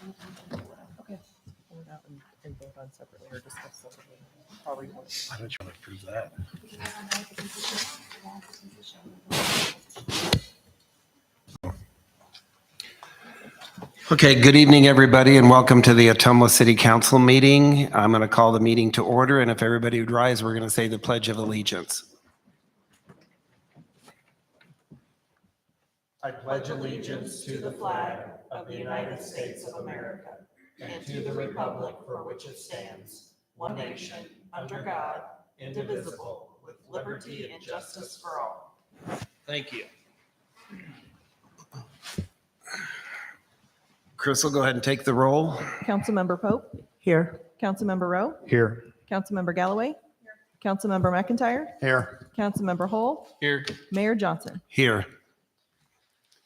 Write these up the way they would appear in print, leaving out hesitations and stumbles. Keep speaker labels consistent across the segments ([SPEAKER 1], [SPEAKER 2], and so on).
[SPEAKER 1] Okay. Pull it out and vote on separately or discuss separately. However you want.
[SPEAKER 2] I don't want to approve that. Okay, good evening, everybody, and welcome to the Ottumwa City Council meeting. I'm going to call the meeting to order, and if everybody would rise, we're going to say the Pledge of Allegiance. I pledge allegiance to the flag of the United States of America and to the republic for which it stands, one nation, under God, indivisible, with liberty and justice for all. Thank you. Chris will go ahead and take the roll.
[SPEAKER 1] Councilmember Pope? Here. Councilmember Rowe?
[SPEAKER 2] Here.
[SPEAKER 1] Councilmember Galloway? Here. Councilmember McIntyre?
[SPEAKER 2] Here.
[SPEAKER 1] Councilmember Hull?
[SPEAKER 2] Here.
[SPEAKER 1] Mayor Johnson?
[SPEAKER 2] Here.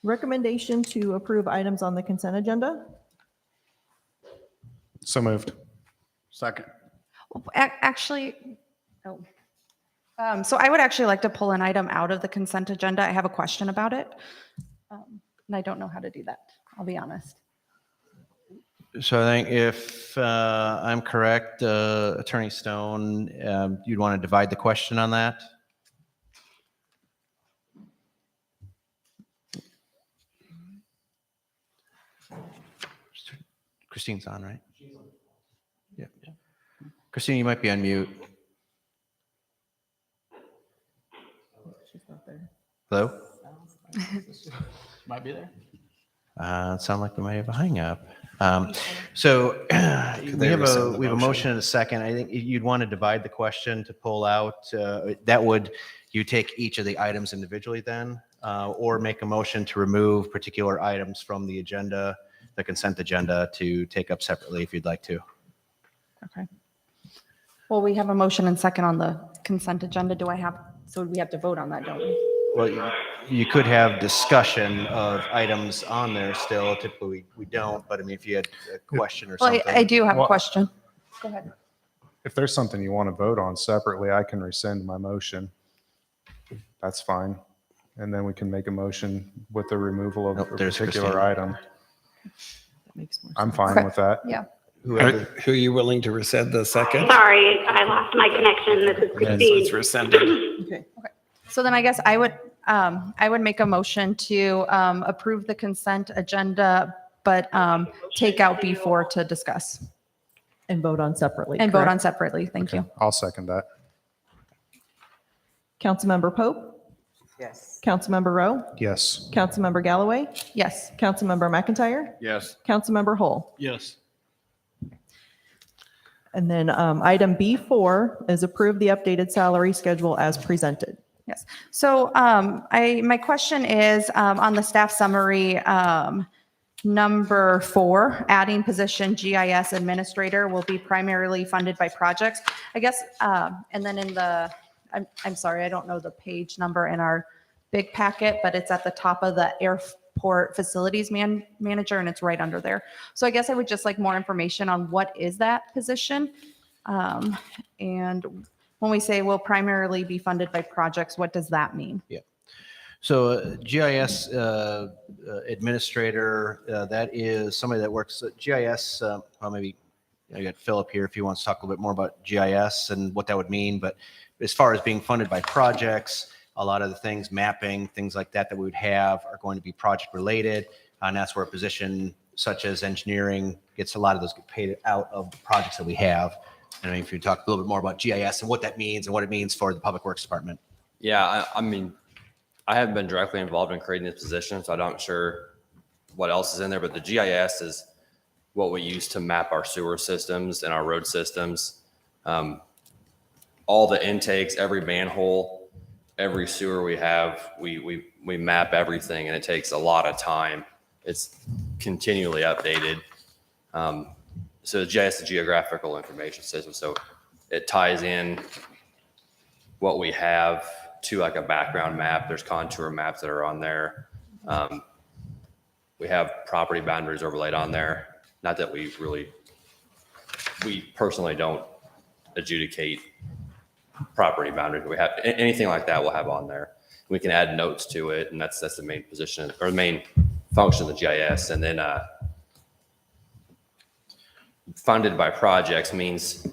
[SPEAKER 1] Recommendation to approve items on the consent agenda?
[SPEAKER 2] So moved. Second.
[SPEAKER 3] Actually, so I would actually like to pull an item out of the consent agenda. I have a question about it, and I don't know how to do that. I'll be honest.
[SPEAKER 4] So I think if I'm correct, Attorney Stone, you'd want to divide the question on that? Christine's on, right? Yeah. Christine, you might be on mute.
[SPEAKER 1] She's not there.
[SPEAKER 4] Hello?
[SPEAKER 2] Might be there.
[SPEAKER 4] It sounds like we might have a hang up. So we have a motion and a second. I think you'd want to divide the question to pull out. That would, you take each of the items individually then, or make a motion to remove particular items from the agenda, the consent agenda, to take up separately if you'd like to.
[SPEAKER 3] Okay. Well, we have a motion and second on the consent agenda. So we have to vote on that, don't we?
[SPEAKER 4] Well, you could have discussion of items on there still. Typically, we don't, but I mean, if you had a question or
[SPEAKER 3] Well,
[SPEAKER 4] something.
[SPEAKER 3] I do have a
[SPEAKER 5] Well-
[SPEAKER 3] question. Go ahead.
[SPEAKER 5] If there's something you want to vote on separately, I can rescind my motion. That's fine. And then we can make a motion with the removal of
[SPEAKER 4] Nope,
[SPEAKER 5] a
[SPEAKER 4] there's
[SPEAKER 5] particular
[SPEAKER 4] Christine.
[SPEAKER 5] item.
[SPEAKER 1] That makes more
[SPEAKER 5] I'm
[SPEAKER 1] sense.
[SPEAKER 5] fine
[SPEAKER 3] Okay.
[SPEAKER 5] with that.
[SPEAKER 3] Yeah.
[SPEAKER 2] Who are you willing to rescind the second?
[SPEAKER 6] Sorry, I lost my connection. This is
[SPEAKER 2] Yes,
[SPEAKER 6] Christine.
[SPEAKER 2] it's rescinded.
[SPEAKER 1] Okay.
[SPEAKER 3] So then I guess I would make a motion to approve the consent agenda, but take out B4 to discuss
[SPEAKER 1] And vote on separately.
[SPEAKER 3] and vote
[SPEAKER 1] correct?
[SPEAKER 3] on separately. Thank you.
[SPEAKER 5] I'll second that.
[SPEAKER 1] Councilmember Pope?
[SPEAKER 7] Yes.
[SPEAKER 1] Councilmember Rowe?
[SPEAKER 5] Yes.
[SPEAKER 1] Councilmember Galloway?
[SPEAKER 3] Yes.
[SPEAKER 1] Councilmember McIntyre?
[SPEAKER 2] Yes.
[SPEAKER 1] Councilmember Hull?
[SPEAKER 2] Yes.
[SPEAKER 1] And then item B4 is approve the updated salary schedule as presented.
[SPEAKER 3] Yes. So my question is on the staff summary, number 4, adding position GIS administrator will be primarily funded by projects. I guess, and then in the, I'm sorry, I don't know the page number in our big packet, but it's at the top of the airport facilities manager, and it's right under there. So I guess I would just like more information on what is that position. And when we say will primarily be funded by projects, what does that mean?
[SPEAKER 4] So GIS administrator, that is somebody that works at GIS. Well, maybe I got Philip here if he wants to talk a little bit more about GIS and what that would mean. But as far as being funded by projects, a lot of the things, mapping, things like that we would have are going to be project related. And that's where a position such as engineering gets a lot of those get paid out of the projects that we have. And I mean, if you talk a little bit more about GIS and what that means and what it means for the Public Works Department.
[SPEAKER 8] Yeah, I mean, I haven't been directly involved in creating this position, so I'm not sure what else is in there, but the GIS is what we use to map our sewer systems and our road systems. All the intakes, every manhole, every sewer we have, we map everything, and it takes a lot of time. It's continually updated. So GIS is Geographical Information System, so it ties in what we have to like a background map. There's contour maps that are on there. We have property boundaries overlaid on there. Not that we personally don't adjudicate property boundaries. We have anything like that we'll have on there. We can add notes to it, and that's the main position or the main function of the GIS. And then funded by projects means,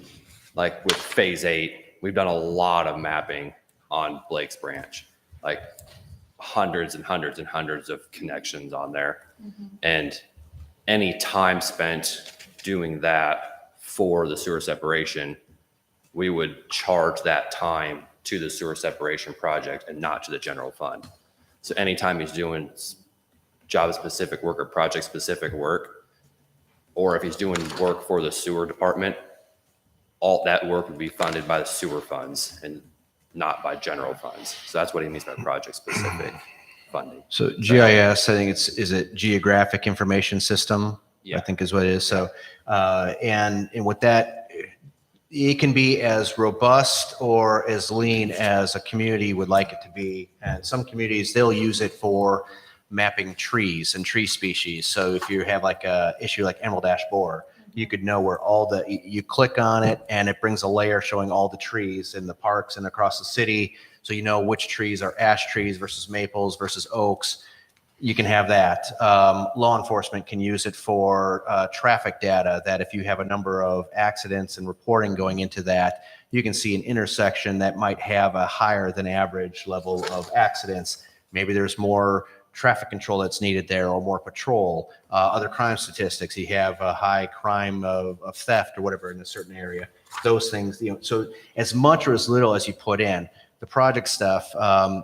[SPEAKER 8] like with phase 8, we've done a lot of mapping on Blake's Branch, like hundreds and hundreds and hundreds of connections on there. And any time spent doing that for the sewer separation, we would charge that time to the sewer separation project and not to the general fund. So anytime he's doing job-specific work or project-specific work, or if he's doing work for the sewer department, all that work would be funded by the sewer funds and not by general funds. So that's what he means by project-specific funding.
[SPEAKER 4] So GIS, I think is it Geographic Information System?
[SPEAKER 8] Yeah.
[SPEAKER 4] I think is what it is. So, and with that, it can be as robust or as lean as a community would like it to be. And some communities, they'll use it for mapping trees and tree species. So if you have like a issue like emerald ash borer, you could know where you click on it and it brings a layer showing all the trees in the parks and across the city. So you know which trees are ash trees versus maples versus oaks. You can have that. Law enforcement can use it for traffic data, that if you have a number of accidents and reporting going into that, you can see an intersection that might have a higher than average level of accidents. Maybe there's more traffic control that's needed there or more patrol. Other crime statistics, you have a high crime of theft or whatever in a certain area. Those things, so as much or as little as you put in, the project stuff,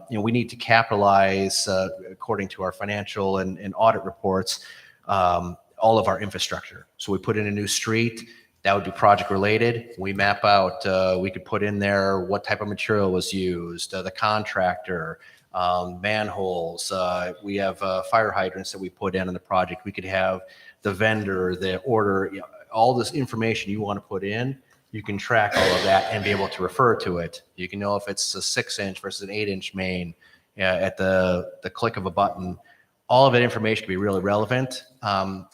[SPEAKER 4] we need to capitalize, according to our financial and audit reports, all of our infrastructure. So we put in a new street, that would be project related. We map out, we could put in there what type of material was used, the contractor, manholes. We have fire hydrants that we put in on the project. We could have the vendor, the order, all this information you want to put in. You can track all of that and be able to refer to it. You can know if it's a 6-inch versus an 8-inch main at the click of a button. All of that information can be really relevant.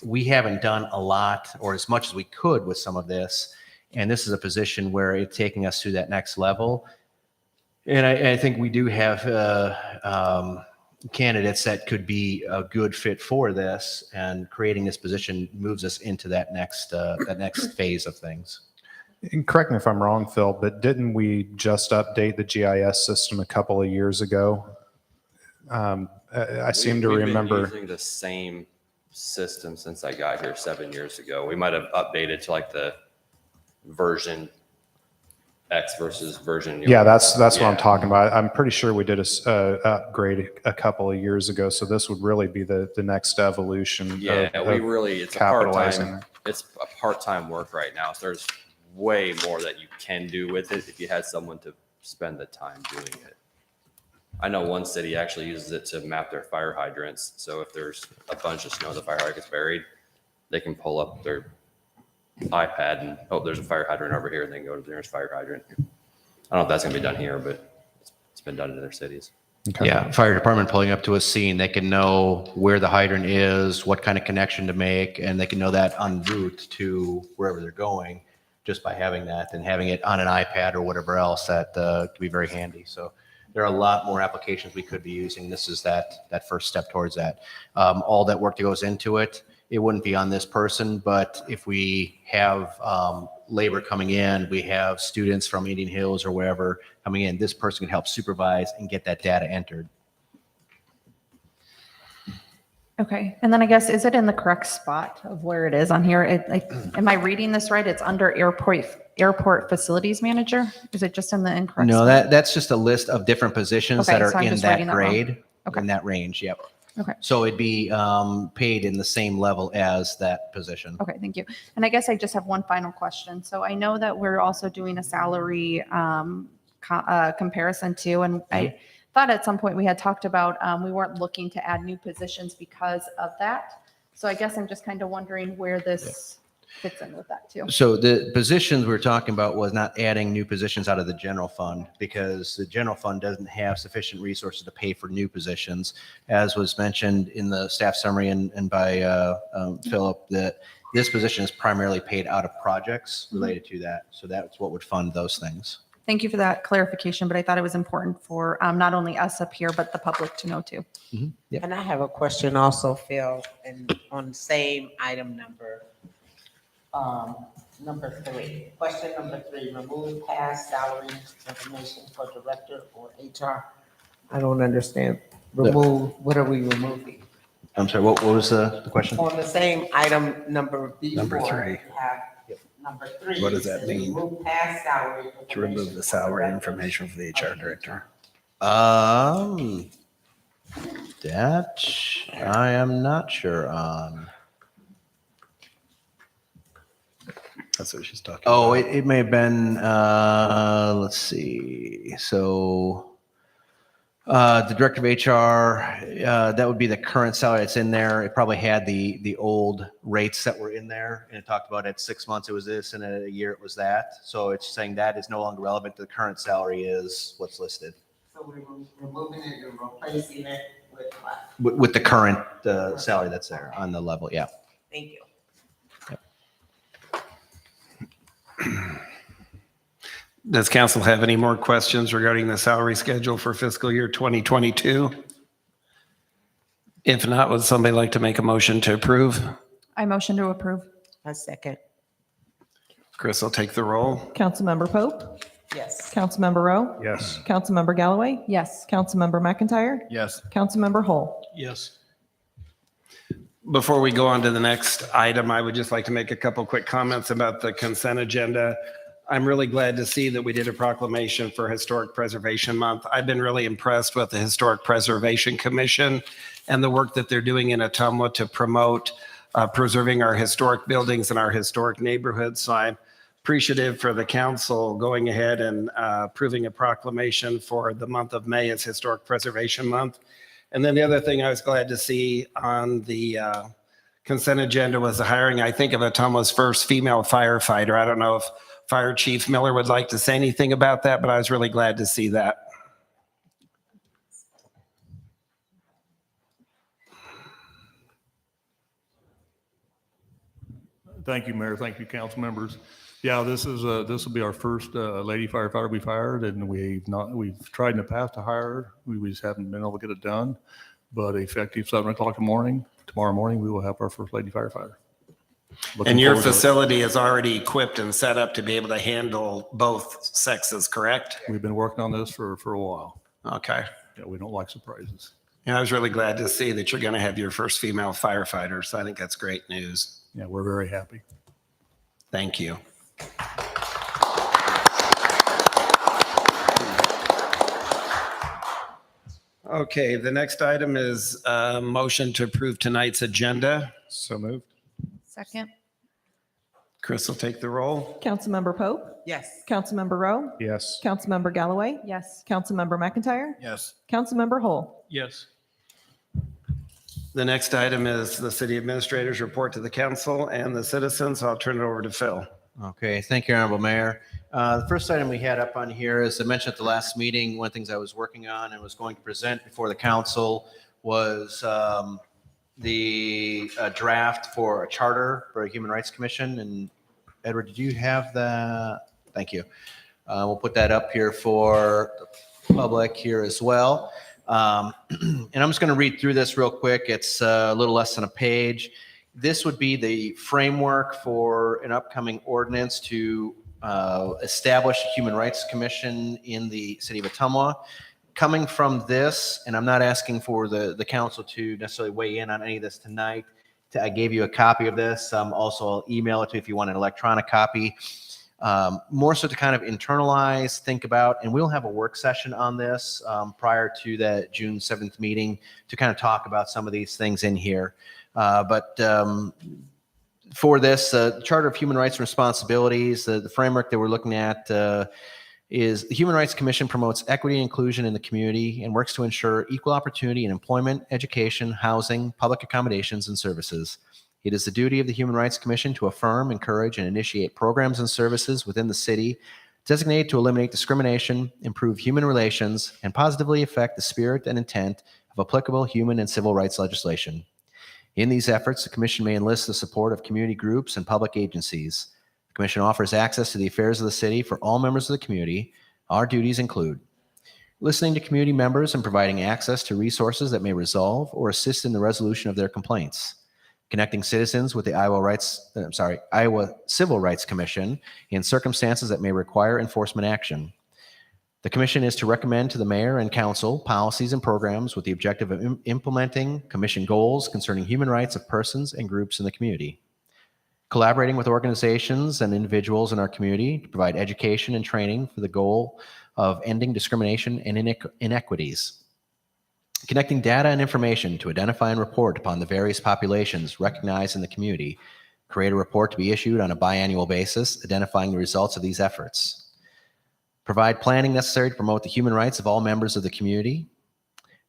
[SPEAKER 4] We haven't done a lot or as much as we could with some of this. And this is a position where it's taking us to that next level. And I think we do have candidates that could be a good fit for this, and creating this position moves us into that next phase of things.
[SPEAKER 5] And correct me if I'm wrong, Phil, but didn't we just update the GIS system a couple of years ago? I seem to
[SPEAKER 8] We've been
[SPEAKER 5] remember.
[SPEAKER 8] using the same system since I got here 7 years ago. We might have updated to like the version X versus version.
[SPEAKER 5] Yeah, that's what I'm
[SPEAKER 8] Yeah.
[SPEAKER 5] talking about. I'm pretty sure we did a upgrade a couple of years ago. So this would really be the next evolution.
[SPEAKER 8] Yeah,
[SPEAKER 5] of
[SPEAKER 8] it's a
[SPEAKER 5] capitalizing.
[SPEAKER 8] part-time, it's a part-time work right now. So there's way more that you can do with it if you had someone to spend the time doing it. I know one city actually uses it to map their fire hydrants. So if there's a bunch of snow, the fire hydrant gets buried, they can pull up their iPad and, oh, there's a fire hydrant over here, and they can go to the nearest fire hydrant. I don't know if that's going to be done here, but it's been done in other cities.
[SPEAKER 5] Okay.
[SPEAKER 4] Yeah, fire department pulling up to a scene, they can know where the hydrant is, what kind of connection to make, and they can know that en route to wherever they're going just by having that, and having it on an iPad or whatever else that could be very handy. So there are a lot more applications we could be using. This is that first step towards that. All that work that goes into it, it wouldn't be on this person, but if we have labor coming in, we have students from Indian Hills or wherever coming in, this person can help supervise and get that data entered.
[SPEAKER 3] Okay, and then I guess, is it in the correct spot of where it is on here? Am I reading this right? It's under airport facilities manager? Is it just in the incorrect?
[SPEAKER 4] No,
[SPEAKER 3] spot?
[SPEAKER 4] that's just a list of different positions
[SPEAKER 3] Okay,
[SPEAKER 4] that
[SPEAKER 3] so
[SPEAKER 4] are
[SPEAKER 3] I'm
[SPEAKER 4] in
[SPEAKER 3] just
[SPEAKER 4] that
[SPEAKER 3] reading that wrong.
[SPEAKER 4] grade,
[SPEAKER 3] Okay.
[SPEAKER 4] in that range, yep.
[SPEAKER 3] Okay.
[SPEAKER 4] So it'd be paid in the same level as that position.
[SPEAKER 3] Okay, thank you. And I guess I just have one final question. So I know that we're also doing a salary comparison too, and I thought at some point we had talked about we weren't looking to add new positions because of that. So I guess I'm just kind of wondering where this fits in with that too.
[SPEAKER 4] So the positions we were talking about was not adding new positions out of the general fund, because the general fund doesn't have sufficient resources to pay for new positions. As was mentioned in the staff summary and by Philip, that this position is primarily paid out of projects related to that. So that's what would fund those things.
[SPEAKER 3] Thank you for that clarification, but I thought it was important for not only us up here, but the public to know too.
[SPEAKER 4] Yeah.
[SPEAKER 2] And I have a question also, Phil, and on the same item number. Number 3, question number 3, remove past salary information for director or HR. I don't understand. Remove, what are we removing?
[SPEAKER 4] I'm sorry, what was the question?
[SPEAKER 2] On the same item, number B4.
[SPEAKER 7] Number 3.
[SPEAKER 2] we have Number 3.
[SPEAKER 7] What does
[SPEAKER 2] it
[SPEAKER 7] that
[SPEAKER 2] says
[SPEAKER 7] mean?
[SPEAKER 2] Remove past salary.
[SPEAKER 7] To remove the salary
[SPEAKER 2] for
[SPEAKER 7] information for the HR director.
[SPEAKER 4] That I am not sure on.
[SPEAKER 7] That's what she's talking
[SPEAKER 4] Oh,
[SPEAKER 7] about.
[SPEAKER 4] it may have been, let's see. So the director of HR, that would be the current salary that's in there. It probably had the old rates that were in there. And it talked about at 6 months it was this and at a year it was that. So it's saying that is no longer relevant. The current salary is what's listed
[SPEAKER 2] So we're removing it and replacing it with what?
[SPEAKER 4] with the current salary that's there on the level. Yeah.
[SPEAKER 2] Thank you.
[SPEAKER 7] Does council have any more questions regarding the salary schedule for fiscal year 2022? If not, would somebody like to make a motion to approve?
[SPEAKER 3] I motion to approve.
[SPEAKER 2] A second.
[SPEAKER 7] Chris will take the roll.
[SPEAKER 1] Councilmember Pope,
[SPEAKER 2] Yes.
[SPEAKER 1] Councilmember Rowe,
[SPEAKER 5] Yes.
[SPEAKER 1] Councilmember Galloway,
[SPEAKER 3] Yes.
[SPEAKER 1] Councilmember McIntyre,
[SPEAKER 7] Yes.
[SPEAKER 1] Councilmember Hull.
[SPEAKER 7] Yes. Before we go on to the next item, I would just like to make a couple quick comments about the consent agenda. I'm really glad to see that we did a proclamation for Historic Preservation Month. I've been really impressed with the Historic Preservation Commission and the work that they're doing in Ottumwa to promote preserving our historic buildings and our historic neighborhoods. So I'm appreciative for the council going ahead and approving a proclamation for the month of May as Historic Preservation Month. And then the other thing I was glad to see on the consent agenda was the hiring, I think, of Ottumwa's first female firefighter. I don't know if Fire Chief Miller would like to say anything about that, but I was really glad to see that.
[SPEAKER 9] Thank you, Mayor. Thank you, council members. Yeah, this will be our first lady firefighter we've hired, and we've tried in the past to hire her. We just haven't been able to get it done. But effective 7 o'clock in the morning, tomorrow morning, we will have our first lady firefighter. Looking
[SPEAKER 7] And your
[SPEAKER 9] forward to it.
[SPEAKER 7] facility is already equipped and set up to be able to handle both sexes, correct?
[SPEAKER 9] We've been working on this for a while.
[SPEAKER 7] Okay.
[SPEAKER 9] Yeah, we don't like surprises.
[SPEAKER 7] Yeah, I was really glad to see that you're going to have your first female firefighter. So I think that's great news.
[SPEAKER 9] Yeah, we're very happy.
[SPEAKER 7] Thank you. Okay, the next item is a motion to approve tonight's agenda.
[SPEAKER 5] So moved.
[SPEAKER 3] Second.
[SPEAKER 7] Chris will take the roll.
[SPEAKER 1] Councilmember Pope,
[SPEAKER 2] Yes.
[SPEAKER 1] Councilmember Rowe,
[SPEAKER 5] Yes.
[SPEAKER 1] Councilmember Galloway,
[SPEAKER 3] Yes.
[SPEAKER 1] Councilmember McIntyre,
[SPEAKER 7] Yes.
[SPEAKER 1] Councilmember Hull.
[SPEAKER 7] Yes. The next item is the city administrator's report to the council and the citizens. I'll turn it over to Phil.
[SPEAKER 4] Okay, thank you, Honorable Mayor. The first item we had up on here, as I mentioned at the last meeting, one of the things I was working on and was going to present before the council was the draft for a charter for a Human Rights Commission. And Edward, did you have that? Thank you. We'll put that up here for the public here as well. And I'm just going to read through this real quick. It's a little less than a page. This would be the framework for an upcoming ordinance to establish a Human Rights Commission in the city of Ottumwa. Coming from this, and I'm not asking for the council to necessarily weigh in on any of this tonight. I gave you a copy of this. Also, I'll email it to you if you want an electronic copy. More so to kind of internalize, think about, and we'll have a work session on this prior to that June 7th meeting to kind of talk about some of these things in here. But for this Charter of Human Rights and Responsibilities, the framework that we're looking at is the Human Rights Commission promotes equity and inclusion in the community and works to ensure equal opportunity in employment, education, housing, public accommodations, and services. It is the duty of the Human Rights Commission to affirm, encourage, and initiate programs and services within the city designated to eliminate discrimination, improve human relations, and positively affect the spirit and intent of applicable human and civil rights legislation. In these efforts, the Commission may enlist the support of community groups and public agencies. The Commission offers access to the affairs of the city for all members of the community. Our duties include listening to community members and providing access to resources that may resolve or assist in the resolution of their complaints, connecting citizens with the Iowa Civil Rights Commission in circumstances that may require enforcement action. The commission is to recommend to the mayor and council policies and programs with the objective of implementing commission goals concerning human rights of persons and groups in the community. Collaborating with organizations and individuals in our community to provide education and training for the goal of ending discrimination and inequities. Connecting data and information to identify and report upon the various populations recognized in the community. Create a report to be issued on a biannual basis, identifying the results of these efforts. Provide planning necessary to promote the human rights of all members of the community.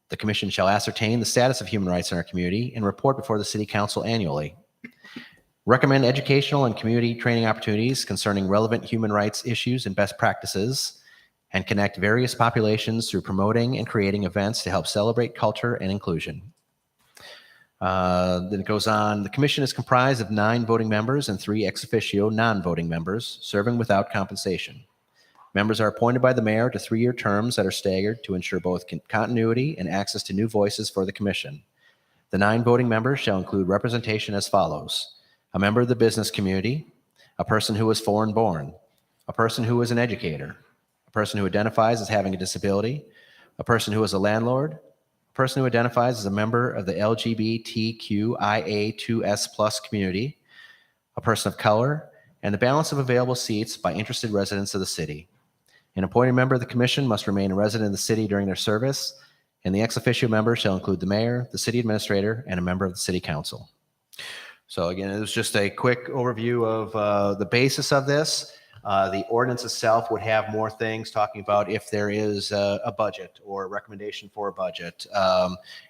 [SPEAKER 4] The commission shall ascertain the status of human rights in our community and report before the city council annually. Recommend educational and community training opportunities concerning relevant human rights issues and best practices, and connect various populations through promoting and creating events to help celebrate culture and inclusion. Then it goes on, the commission is comprised of 9 voting members and 3 ex officio non-voting members serving without compensation. Members are appointed by the mayor to 3-year terms that are staggered to ensure both continuity and access to new voices for the commission. The 9 voting members shall include representation as follows: a member of the business community, a person who is foreign born, a person who is an educator, a person who identifies as having a disability, a person who is a landlord, a person who identifies as a member of the LGBTQIA2S+ community, a person of color, and the balance of available seats by interested residents of the city. An appointed member of the commission must remain a resident of the city during their service, and the ex officio member shall include the mayor, the city administrator, and a member of the city council. So again, it was just a quick overview of the basis of this. The ordinance itself would have more things talking about if there is a budget or a recommendation for a budget,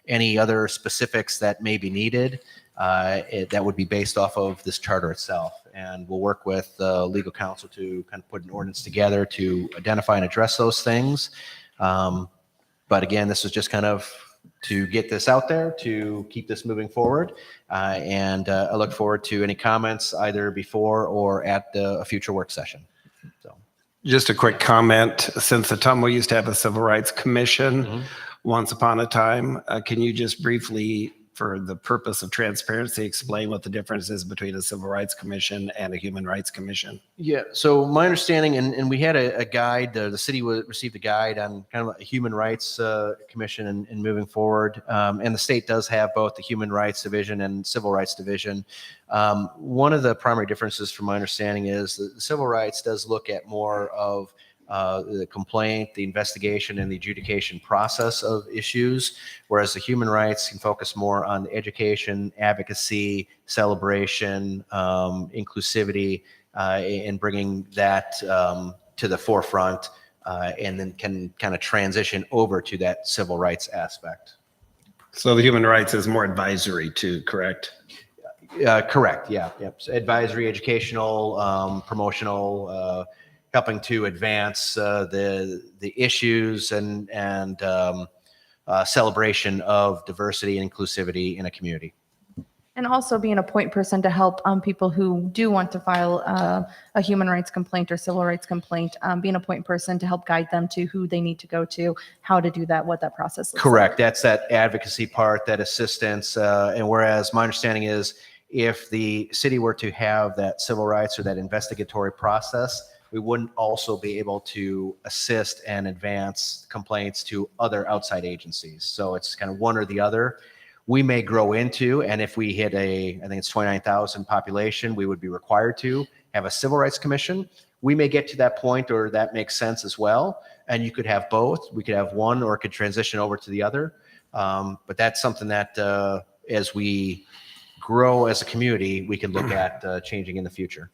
[SPEAKER 4] any other specifics that may be needed. That would be based off of this charter itself. And we'll work with legal counsel to kind of put an ordinance together to identify and address those things. But again, this is just kind of to get this out there, to keep this moving forward. And I look forward to any comments either before or at a future work session. So,
[SPEAKER 7] Just a quick comment. Since Ottumwa used to have a Civil Rights Commission once upon a time, can you just briefly, for the purpose of transparency, explain what the difference is between a Civil Rights Commission and a Human Rights Commission?
[SPEAKER 4] yeah, so my understanding, and we had a guide, the city received a guide on kind of a human rights commission and moving forward. And the state does have both the Human Rights Division and Civil Rights Division. One of the primary differences from my understanding is that the civil rights does look at more of the complaint, the investigation, and the adjudication process of issues, whereas the human rights can focus more on the education, advocacy, celebration, inclusivity, and bringing that to the forefront, and then can kind of transition over to that civil rights aspect.
[SPEAKER 7] So the human rights is more advisory too, correct?
[SPEAKER 4] Correct, yeah. Yep. So advisory, educational, promotional, helping to advance the issues and celebration of diversity and inclusivity in a community.
[SPEAKER 3] And also being a point person to help people who do want to file a human rights complaint or civil rights complaint, being a point person to help guide them to who they need to go to, how to do that, what that process looks
[SPEAKER 4] Correct.
[SPEAKER 3] like.
[SPEAKER 4] That's that advocacy part, that assistance. And whereas my understanding is if the city were to have that civil rights or that investigatory process, we wouldn't also be able to assist and advance complaints to other outside agencies. So it's kind of one or the other. We may grow into, and if we hit I think it's 29,000 population, we would be required to have a civil rights commission. We may get to that point, or that makes sense as well. And you could have both. We could have one, or it could transition over to the other. But that's something that as we grow as a community, we can look at changing in the future.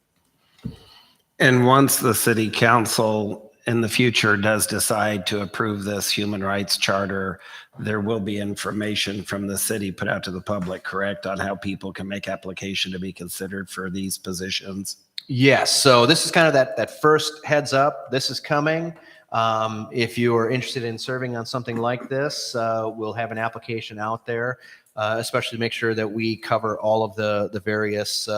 [SPEAKER 7] And once the city council in the future does decide to approve this human rights charter, there will be information from the city put out to the public, correct, on how people can make application to be considered for these positions?
[SPEAKER 4] Yes. So this is kind of that first heads up. This is coming. If you are interested in serving on something like this, we'll have an application out there, especially to make sure that we cover all of the various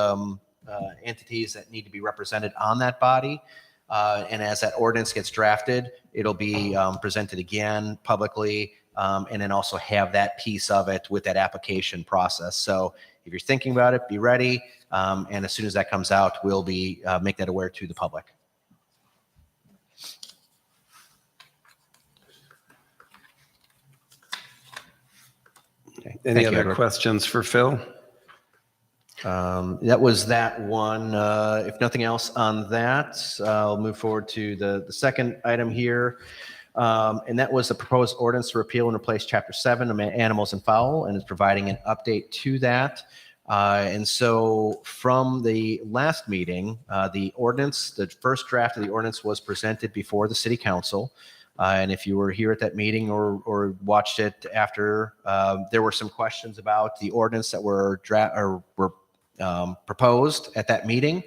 [SPEAKER 4] entities that need to be represented on that body. And as that ordinance gets drafted, it'll be presented again publicly, and then also have that piece of it with that application process. So if you're thinking about it, be ready. And as soon as that comes out, we'll be make that aware to the public.
[SPEAKER 7] Okay.
[SPEAKER 4] Thank
[SPEAKER 7] Any
[SPEAKER 4] you,
[SPEAKER 7] other
[SPEAKER 4] Edward.
[SPEAKER 7] questions for Phil?
[SPEAKER 4] That was that one. If nothing else on that, I'll move forward to the second item here. And that was the proposed ordinance to repeal and replace Chapter 7, Animals and Fowl, and is providing an update to that. And so from the last meeting, the ordinance, the first draft of the ordinance was presented before the city council. And if you were here at that meeting or watched it after, there were some questions about the ordinance that were proposed at that meeting.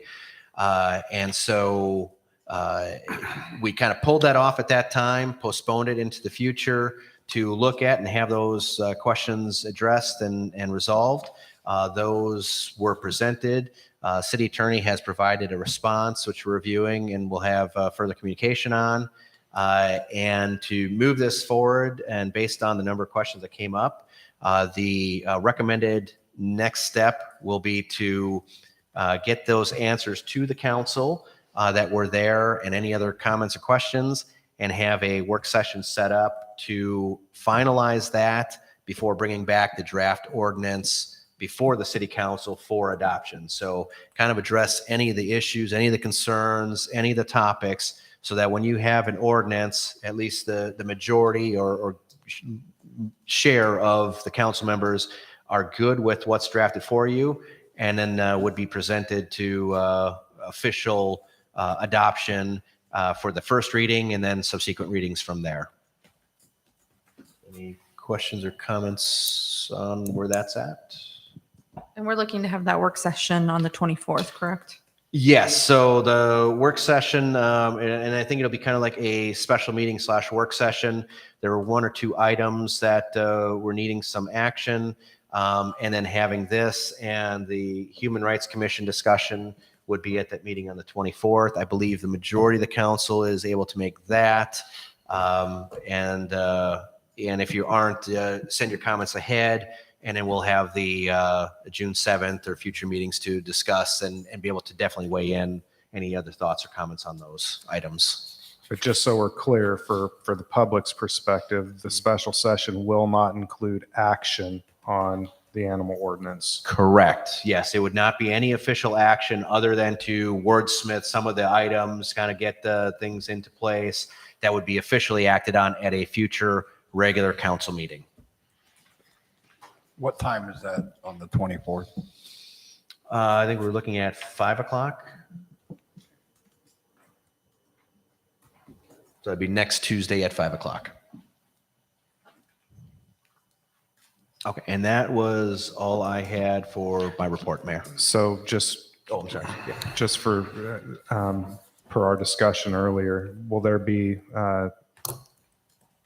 [SPEAKER 4] And so we kind of pulled that off at that time, postponed it into the future to look at and have those questions addressed and resolved. Those were presented. City attorney has provided a response, which we're reviewing and we'll have further communication on. And to move this forward, and based on the number of questions that came up, the recommended next step will be to get those answers to the council that were there and any other comments or questions, and have a work session set up to finalize that before bringing back the draft ordinance before the city council for adoption. So kind of address any of the issues, any of the concerns, any of the topics, so that when you have an ordinance, at least the majority or share of the council members are good with what's drafted for you, and then would be presented to official adoption for the first reading and then subsequent readings from there. Any questions or comments on where that's at?
[SPEAKER 3] And we're looking to have that work session on the 24th, correct?
[SPEAKER 4] Yes. So the work session, and I think it'll be kind of like a special meeting / work session. There were 1 or 2 items that were needing some action. And then having this and the Human Rights Commission discussion would be at that meeting on the 24th. I believe the majority of the council is able to make that. And if you aren't, send your comments ahead, and then we'll have the June 7th or future meetings to discuss and be able to definitely weigh in any other thoughts or comments on those items.
[SPEAKER 5] But just so we're clear, for the public's perspective, the special session will not include action on the animal ordinance.
[SPEAKER 4] Correct. Yes, it would not be any official action other than to wordsmith some of the items, kind of get the things into place that would be officially acted on at a future regular council meeting.
[SPEAKER 10] What time is that on the 24th?
[SPEAKER 4] I think we're looking at 5 o'clock. So it'd be next Tuesday at 5 o'clock. Okay, and that was all I had for my report, Mayor.
[SPEAKER 5] So just,
[SPEAKER 4] Oh, I'm sorry. Yeah.
[SPEAKER 5] just for, per our discussion earlier, will there be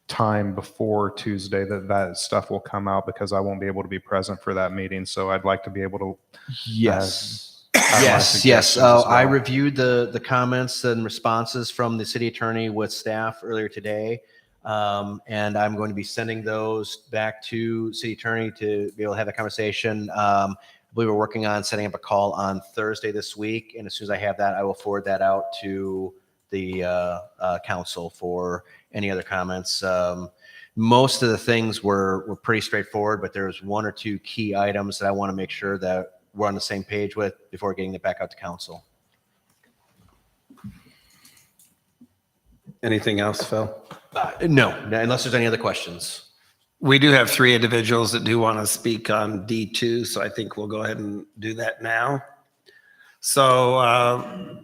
[SPEAKER 5] time before Tuesday that stuff will come out? Because I won't be able to be present for that meeting. So I'd like to be able to.
[SPEAKER 4] Yes.
[SPEAKER 5] have my
[SPEAKER 4] Yes.
[SPEAKER 5] suggestions as
[SPEAKER 4] I
[SPEAKER 5] well.
[SPEAKER 4] reviewed the comments and responses from the city attorney with staff earlier today. And I'm going to be sending those back to city attorney to be able to have a conversation. I believe we're working on setting up a call on Thursday this week. And as soon as I have that, I will forward that out to the council for any other comments. Most of the things were pretty straightforward, but there's 1 or 2 key items that I want to make sure that we're on the same page with before getting it back out to council.
[SPEAKER 7] Anything else, Phil?
[SPEAKER 4] No, unless there's any other questions.
[SPEAKER 7] We do have 3 individuals that do want to speak on D2, so I think we'll go ahead and do that now. So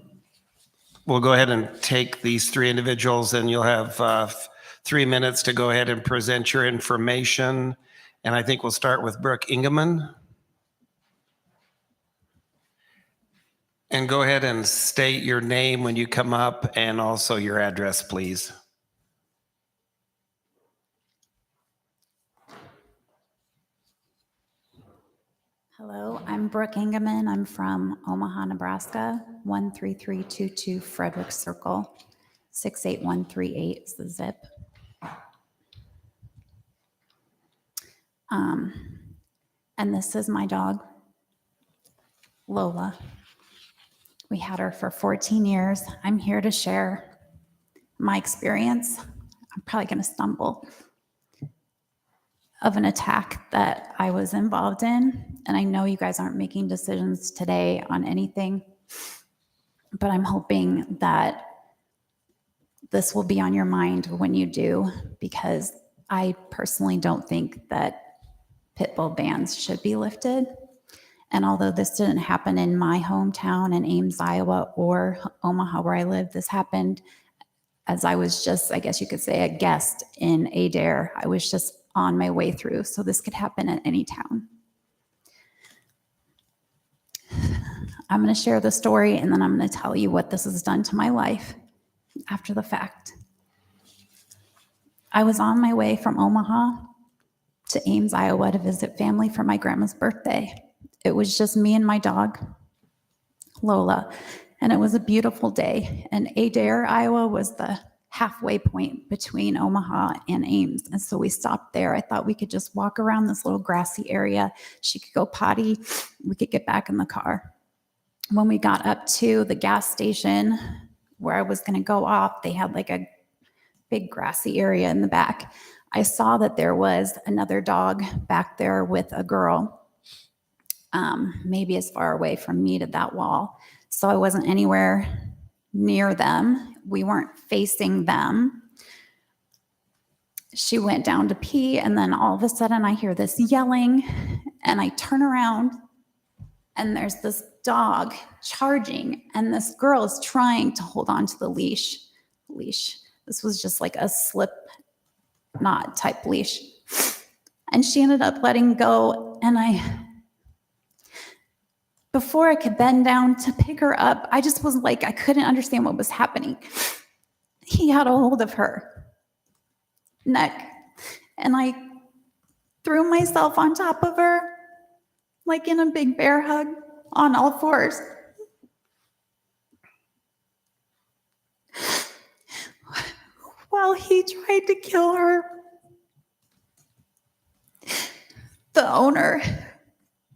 [SPEAKER 7] we'll go ahead and take these 3 individuals, and you'll have 3 minutes to go ahead and present your information. And I think we'll start with Brooke Ingeman. And go ahead and state your name when you come up and also your address, please.
[SPEAKER 11] Hello, I'm Brooke Ingeman. I'm from Omaha, Nebraska, 13322 Frederick Circle, 68138 is the zip. And this is my dog, Lola. We had her for 14 years. I'm here to share my experience. I'm probably going to stumble, of an attack that I was involved in. And I know you guys aren't making decisions today on anything, but I'm hoping that this will be on your mind when you do, because I personally don't think that pit bull bans should be lifted. And although this didn't happen in my hometown in Ames, Iowa, or Omaha, where I live, this happened as I was just, I guess you could say, a guest in Adair. I was just on my way through. So this could happen at any town. I'm going to share the story, and then I'm going to tell you what this has done to my life after the fact. I was on my way from Omaha to Ames, Iowa to visit family for my grandma's birthday. It was just me and my dog, Lola, and it was a beautiful day. And Adair, Iowa was the halfway point between Omaha and Ames. And so we stopped there. I thought we could just walk around this little grassy area. She could go potty. We could get back in the car. When we got up to the gas station where I was going to go off, they had like a big grassy area in the back. I saw that there was another dog back there with a girl, maybe as far away from me to that wall. So I wasn't anywhere near them. We weren't facing them. She went down to pee, and then all of a sudden I hear this yelling, and I turn around, and there's this dog charging, and this girl is trying to hold on to the leash. This was just like a slip knot type leash. And she ended up letting go, and before I could bend down to pick her up, I just was like, I couldn't understand what was happening. He had a hold of her neck, and I threw myself on top of her, like in a big bear hug, on all fours. While he tried to kill her, the owner,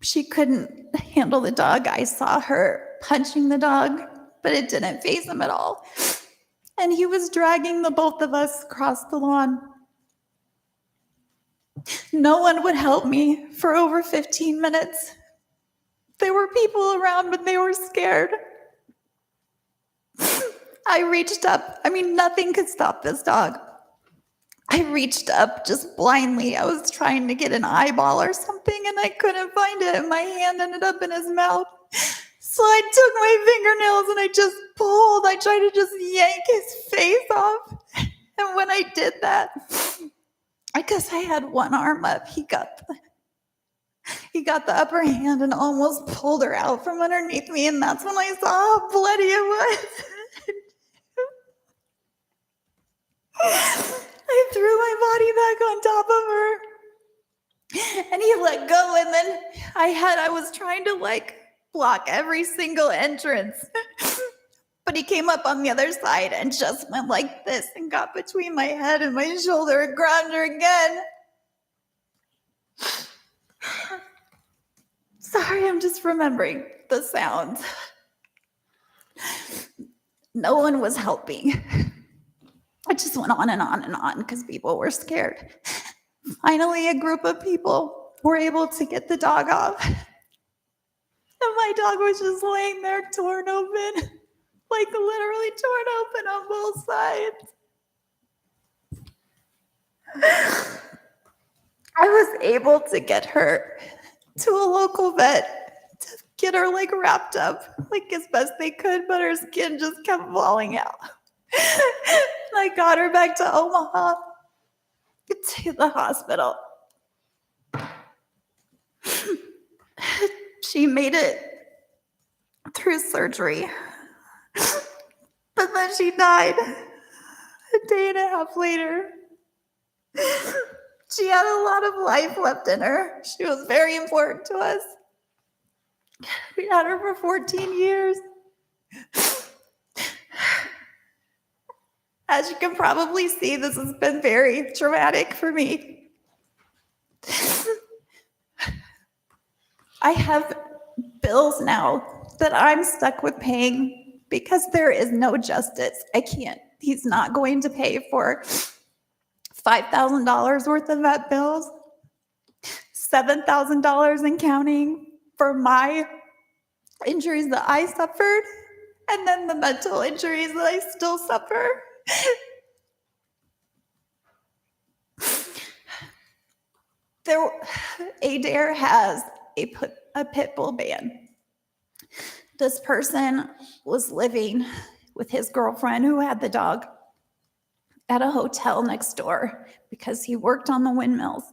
[SPEAKER 11] she couldn't handle the dog. I saw her punching the dog, but it didn't faze him at all. And he was dragging the both of us across the lawn. No one would help me for over 15 minutes. There were people around, but they were scared. I reached up. Nothing could stop this dog. I reached up just blindly. I was trying to get an eyeball or something, and I couldn't find it. And my hand ended up in his mouth. So I took my fingernails and I just pulled. I tried to just yank his face off. And when I did that, I guess I had one arm up. He got the upper hand and almost pulled her out from underneath me. And that's when I saw how bloody it was. I threw my body back on top of her, and he let go. And then I was trying to block every single entrance, but he came up on the other side and just went like this and got between my head and my shoulder and grabbed her again. Sorry, I'm just remembering the sounds. No one was helping. I just went on and on and on because people were scared. Finally, a group of people were able to get the dog off. And my dog was just laying there torn open, literally torn open on both sides. I was able to get her to a local vet to get her wrapped up as best they could, but her skin just kept falling out. I got her back to Omaha, to the hospital. She made it through surgery, but then she died a day and a half later. She had a lot of life left in her. She was very important to us. We had her for 14 years. As you can probably see, this has been very traumatic for me. I have bills now that I'm stuck with paying because there is no justice. I can't. He's not going to pay for $5,000 worth of vet bills, $7,000 and counting for my injuries that I suffered, and then the mental injuries that I still suffer. Adair has a pit bull ban. This person was living with his girlfriend who had the dog at a hotel next door because he worked on the windmills.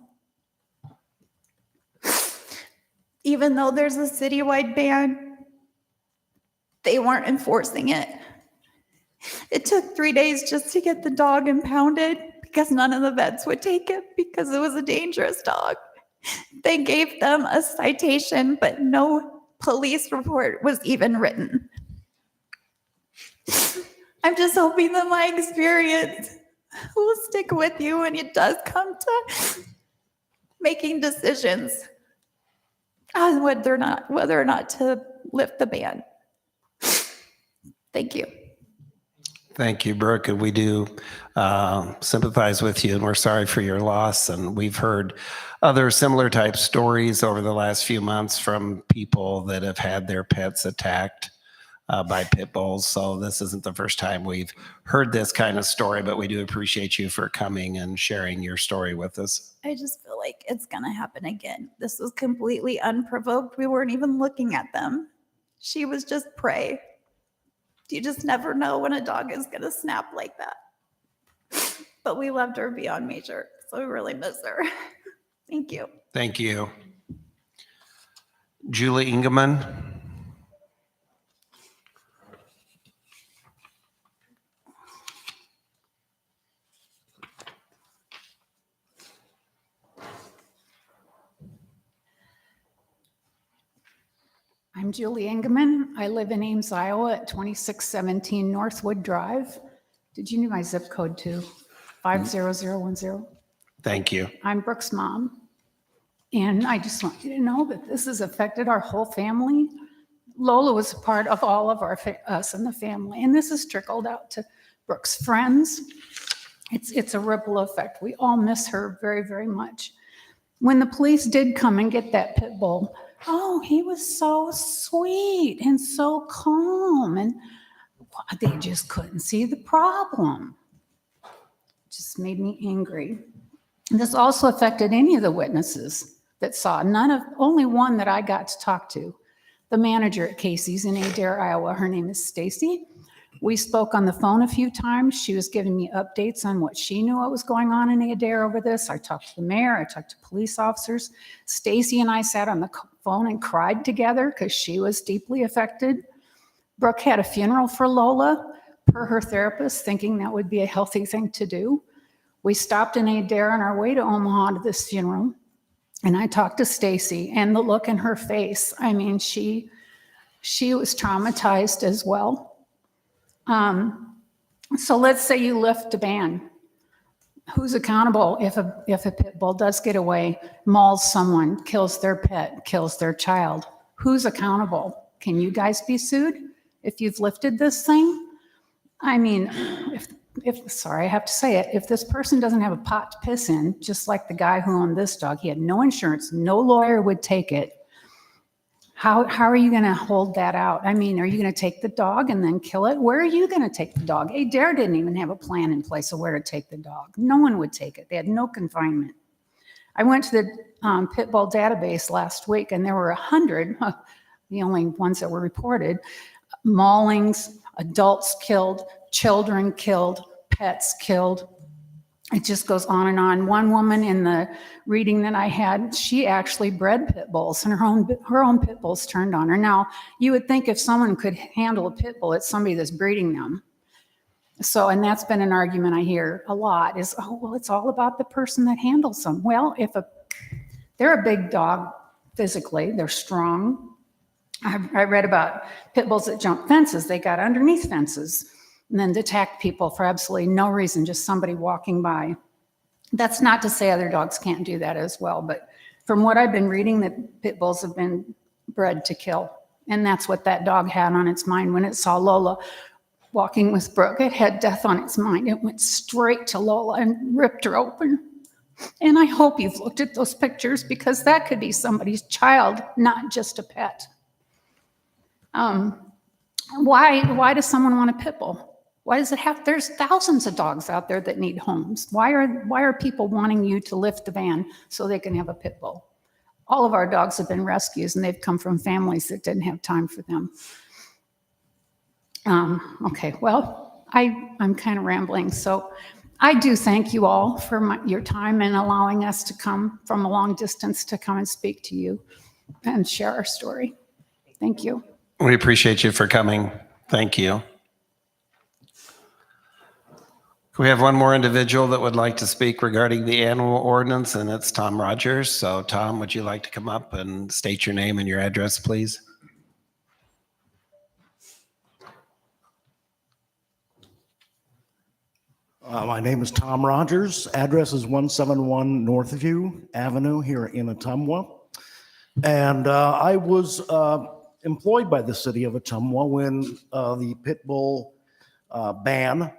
[SPEAKER 11] Even though there's a citywide ban, they weren't enforcing it. It took 3 days just to get the dog impounded because none of the vets would take it because it was a dangerous dog. They gave them a citation, but no police report was even written. I'm just hoping that my experience will stick with you when it does come to making decisions on whether or not to lift the ban. Thank you.
[SPEAKER 7] Thank you, Brooke. And we do sympathize with you, and we're sorry for your loss. And we've heard other similar type stories over the last few months from people that have had their pets attacked by pit bulls. So this isn't the first time we've heard this kind of story, but we do appreciate you for coming and sharing your story with us.
[SPEAKER 11] I just feel like it's going to happen again. This was completely unprovoked. We weren't even looking at them. She was just prey. You just never know when a dog is going to snap like that. But we loved her beyond measure, so we really miss her. Thank you.
[SPEAKER 7] Thank you. Julie Ingeman.
[SPEAKER 12] I'm Julie Engeman. I live in Ames, Iowa at 2617 Northwood Drive. Did you need my zip code too? 50010.
[SPEAKER 7] Thank you.
[SPEAKER 12] I'm Brooke's mom. And I just want you to know that this has affected our whole family. Lola was a part of all of us in the family. And this has trickled out to Brooke's friends. It's a ripple effect. We all miss her very, very much. When the police did come and get that pit bull, oh, he was so sweet and so calm, and they just couldn't see the problem. Just made me angry. And this also affected any of the witnesses that saw. Only one that I got to talk to, the manager at Casey's in Adair, Iowa. Her name is Stacy. We spoke on the phone a few times. She was giving me updates on what she knew what was going on in Adair over this. I talked to the mayor. I talked to police officers. Stacy and I sat on the phone and cried together because she was deeply affected. Brooke had a funeral for Lola, per her therapist, thinking that would be a healthy thing to do. We stopped in Adair on our way to Omaha to this funeral, and I talked to Stacy, and the look in her face, I mean, she was traumatized as well. So let's say you lift a ban. Who's accountable if a pit bull does get away, mauls someone, kills their pet, kills their child? Who's accountable? Can you guys be sued if you've lifted this thing? I mean, sorry, I have to say it, if this person doesn't have a pot to piss in, just like the guy who owned this dog, he had no insurance, no lawyer would take it. How are you going to hold that out? I mean, are you going to take the dog and then kill it? Where are you going to take the dog? Adair didn't even have a plan in place of where to take the dog. No one would take it. They had no confinement. I went to the pit bull database last week, and there were 100, the only ones that were reported, maulings, adults killed, children killed, pets killed. It just goes on and on. One woman in the reading that I had, she actually bred pit bulls, and her own pit bulls turned on her. Now, you would think if someone could handle a pit bull, it's somebody that's breeding them. So, and that's been an argument I hear a lot is, oh, well, it's all about the person that handles them. Well, they're a big dog physically, they're strong. I read about pit bulls that jump fences. They got underneath fences and then attack people for absolutely no reason, just somebody walking by. That's not to say other dogs can't do that as well, but from what I've been reading, that pit bulls have been bred to kill. And that's what that dog had on its mind when it saw Lola walking with Brooke. It had death on its mind. It went straight to Lola and ripped her open. And I hope you've looked at those pictures, because that could be somebody's child, not just a pet. Why does someone want a pit bull? Why does it have, there's thousands of dogs out there that need homes. Why are people wanting you to lift the ban so they can have a pit bull? All of our dogs have been rescues, and they've come from families that didn't have time for them. Okay, well, I'm kind of rambling. So I do thank you all for your time and allowing us to come from a long distance to come and speak to you and share our story. Thank you.
[SPEAKER 7] We appreciate you for coming. Thank you. We have one more individual that would like to speak regarding the annual ordinance, and it's Tom Rogers. So Tom, would you like to come up and state your name and your address, please?
[SPEAKER 13] My name is Tom Rogers. Address is 171 Northview Avenue here in Ottumwa. And I was employed by the city of Ottumwa when the pit bull ban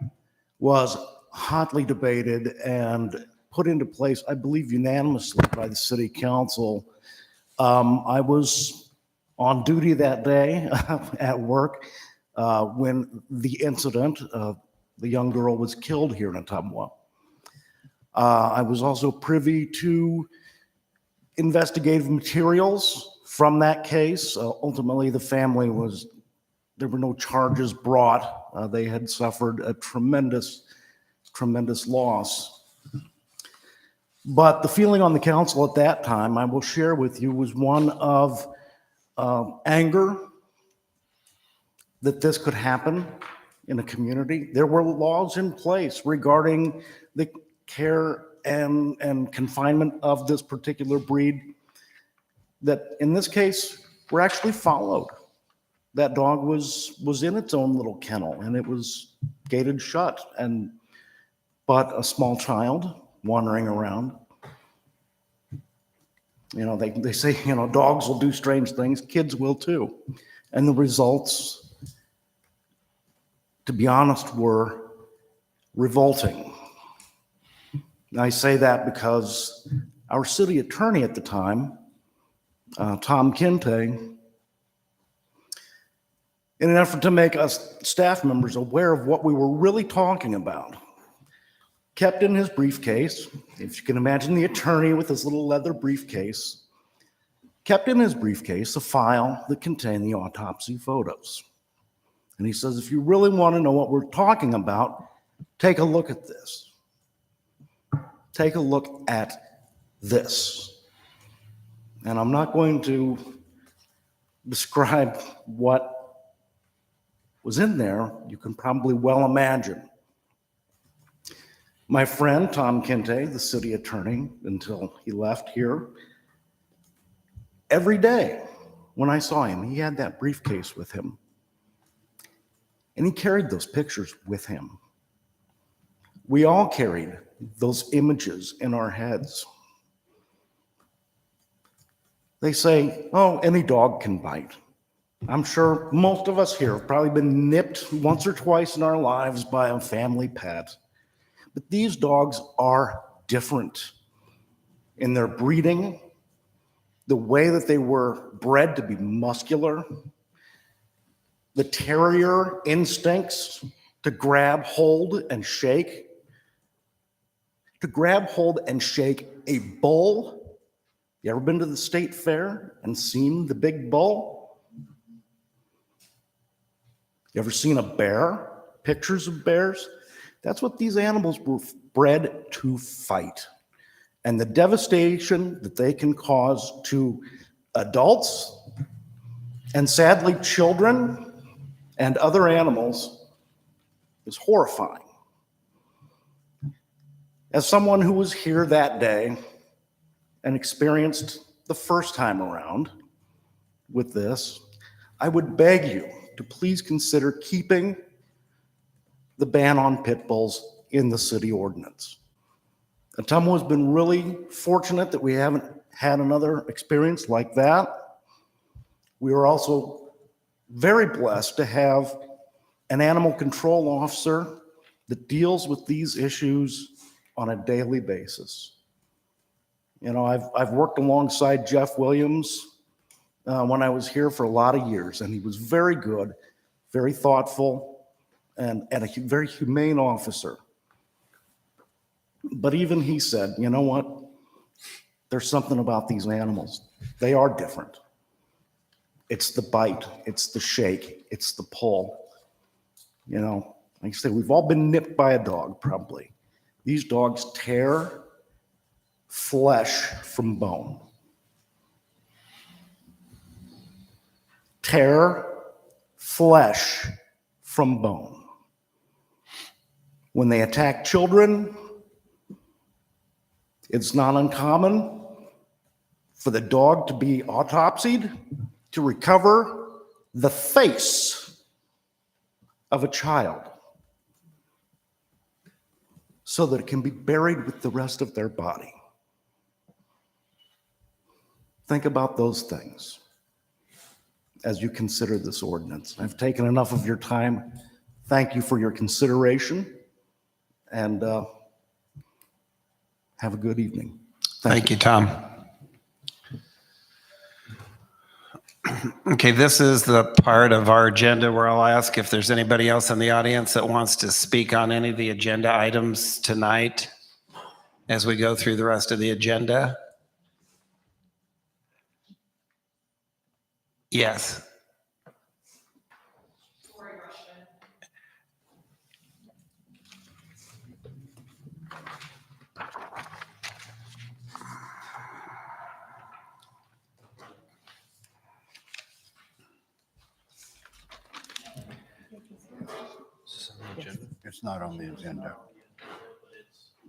[SPEAKER 13] was hotly debated and put into place, I believe unanimously by the city council. I was on duty that day at work when the incident, the young girl was killed here in Ottumwa. I was also privy to investigative materials from that case. Ultimately, the family there were no charges brought. They had suffered a tremendous loss. But the feeling on the council at that time, I will share with you, was one of anger that this could happen in a community. There were laws in place regarding the care and confinement of this particular breed that in this case were actually followed. That dog was in its own little kennel, and it was gated shut, but a small child wandering around. You know, they say, you know, dogs will do strange things, kids will too. And the results, to be honest, were revolting. I say that because our city attorney at the time, Tom Kente, in an effort to make us staff members aware of what we were really talking about, kept in his briefcase, if you can imagine the attorney with his little leather briefcase, kept in his briefcase a file that contained the autopsy photos. And he says, if you really want to know what we're talking about, take a look at this. Take a look at this. And I'm not going to describe what was in there. You can probably well imagine. My friend, Tom Kente, the city attorney, until he left here, every day when I saw him, he had that briefcase with him. And he carried those pictures with him. We all carried those images in our heads. They say, oh, any dog can bite. I'm sure most of us here have probably been nipped once or twice in our lives by a family pet. But these dogs are different in their breeding, the way that they were bred to be muscular, the terrier instincts to grab, hold, and shake. To grab, hold, and shake a bull. You ever been to the state fair and seen the big bull? You ever seen a bear? Pictures of bears? That's what these animals were bred to fight. And the devastation that they can cause to adults and sadly children and other animals is horrifying. As someone who was here that day and experienced the first time around with this, I would beg you to please consider keeping the ban on pit bulls in the city ordinance. Ottumwa has been really fortunate that we haven't had another experience like that. We are also very blessed to have an animal control officer that deals with these issues on a daily basis. You know, I've worked alongside Jeff Williams when I was here for a lot of years, and he was very good, very thoughtful, and a very humane officer. But even he said, you know what? There's something about these animals. They are different. It's the bite, it's the shake, it's the pull. You know, like I said, we've all been nipped by a dog, probably. These dogs tear flesh from bone. Tear flesh from bone. When they attack children, it's not uncommon for the dog to be autopsied to recover the face of a child so that it can be buried with the rest of their body. Think about those things as you consider this ordinance. I've taken enough of your time. Thank you for your consideration, and have a good evening.
[SPEAKER 7] Thank you, Tom. Okay, this is the part of our agenda where I'll ask if there's anybody else in the audience that wants to speak on any of the agenda items tonight as we go through the rest of the agenda. Yes.
[SPEAKER 10] It's not on the agenda.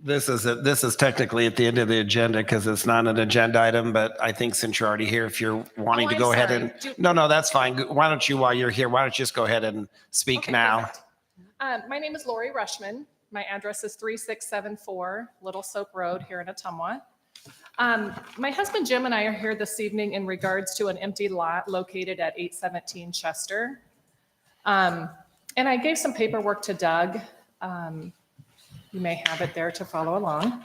[SPEAKER 7] This is technically at the end of the agenda because it's not an agenda item, but I think since you're already here, if you're wanting to
[SPEAKER 14] I'm
[SPEAKER 7] go ahead
[SPEAKER 14] sorry.
[SPEAKER 7] and, no, that's fine. Why don't you, while you're here, why don't you just go ahead and speak
[SPEAKER 14] Okay,
[SPEAKER 7] now?
[SPEAKER 14] perfect. My name is Lori Rushman. My address is 3674 Little Soap Road here in Ottumwa. My husband Jim and I are here this evening in regards to an empty lot located at 817 Chester. And I gave some paperwork to Doug. You may have it there to follow along.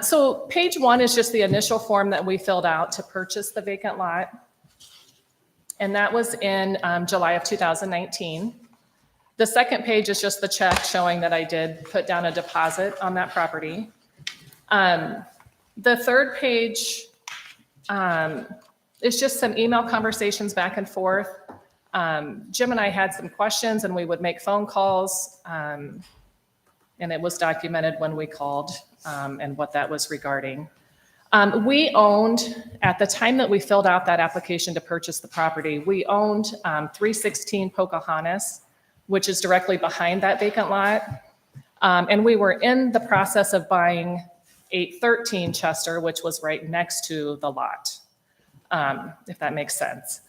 [SPEAKER 14] So page 1 is just the initial form that we filled out to purchase the vacant lot. And that was in July of 2019. The second page is just the check showing that I did put down a deposit on that property. The third page is just some email conversations back and forth. Jim and I had some questions and we would make phone calls. And it was documented when we called and what that was regarding. We owned, at the time that we filled out that application to purchase the property, we owned 316 Pocahontas, which is directly behind that vacant lot. And we were in the process of buying 813 Chester, which was right next to the lot, if that makes sense.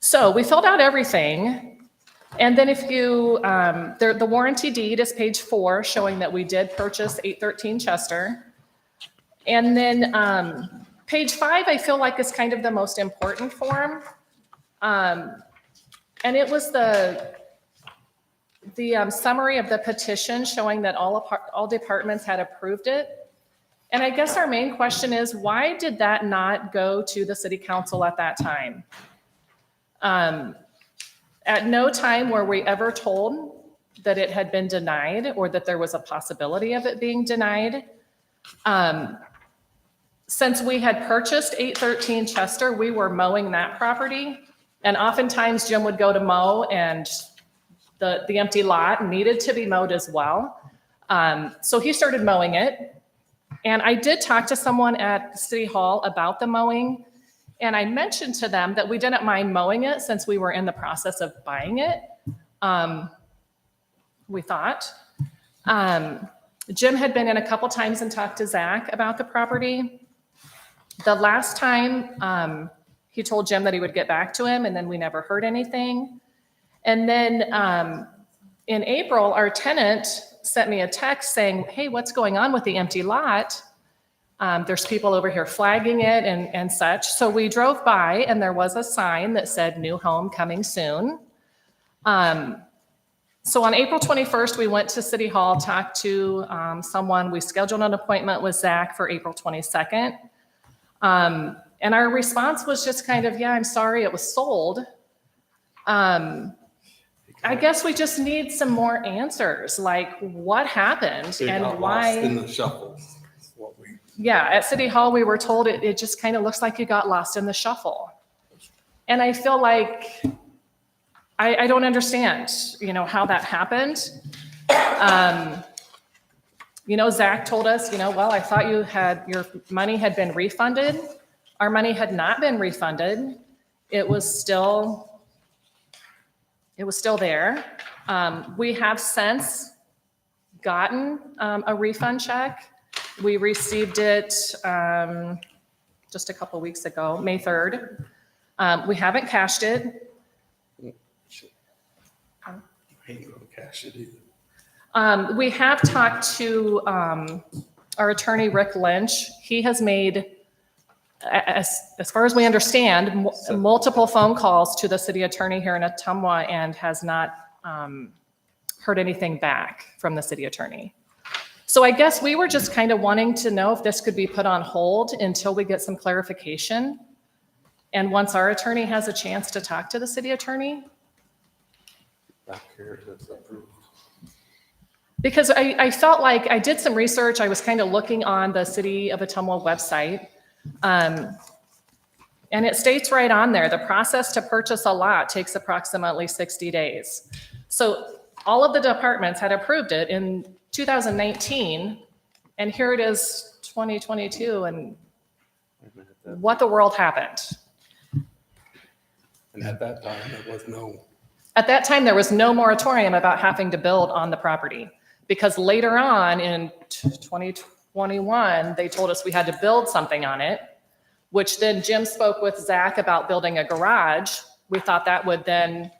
[SPEAKER 14] So we filled out everything. And then if you, the warranty deed is page 4, showing that we did purchase 813 Chester. And then page 5, I feel like is kind of the most important form. And it was the summary of the petition showing that all departments had approved it. And I guess our main question is, why did that not go to the city council at that time? At no time were we ever told that it had been denied or that there was a possibility of it being denied. Since we had purchased 813 Chester, we were mowing that property. And oftentimes Jim would go to mow and the empty lot needed to be mowed as well. So he started mowing it. And I did talk to someone at City Hall about the mowing. And I mentioned to them that we didn't mind mowing it since we were in the process of buying it. We thought. Jim had been in a couple times and talked to Zach about the property. The last time he told Jim that he would get back to him, and then we never heard anything. And then in April, our tenant sent me a text saying, hey, what's going on with the empty lot? There's people over here flagging it and such. So we drove by and there was a sign that said new home coming soon. So on April 21st, we went to City Hall, talked to someone. We scheduled an appointment with Zach for April 22nd. And our response was just kind of, yeah, I'm sorry it was sold. I guess we just need some more answers, like what happened and why.
[SPEAKER 2] In the shuffle.
[SPEAKER 14] Yeah, at City Hall, we were told it just kind of looks like you got lost in the shuffle. And I feel like I don't understand, how that happened. Zach told us, well, I thought your money had been refunded. Our money had not been refunded. It was still there. We have since gotten a refund check. We received it just a couple weeks ago, May 3rd. We haven't cashed it.
[SPEAKER 2] Ain't gonna cash it either.
[SPEAKER 14] We have talked to our attorney, Rick Lynch. He has made, as far as we understand, multiple phone calls to the city attorney here in Ottumwa and has not heard anything back from the city attorney. So I guess we were just kind of wanting to know if this could be put on hold until we get some clarification. And once our attorney has a chance to talk to the city attorney.
[SPEAKER 2] Back here, that's approved.
[SPEAKER 14] Because I felt like I did some research. I was kind of looking on the City of Ottumwa website. And it states right on there, the process to purchase a lot takes approximately 60 days. So all of the departments had approved it in 2019, and here it is 2022, and what the world happened?
[SPEAKER 2] And at that time, there was no.
[SPEAKER 14] At that time, there was no moratorium about having to build on the property, because later on in 2021, they told us we had to build something on it, which then Jim spoke with Zach about building a garage. We thought that would then,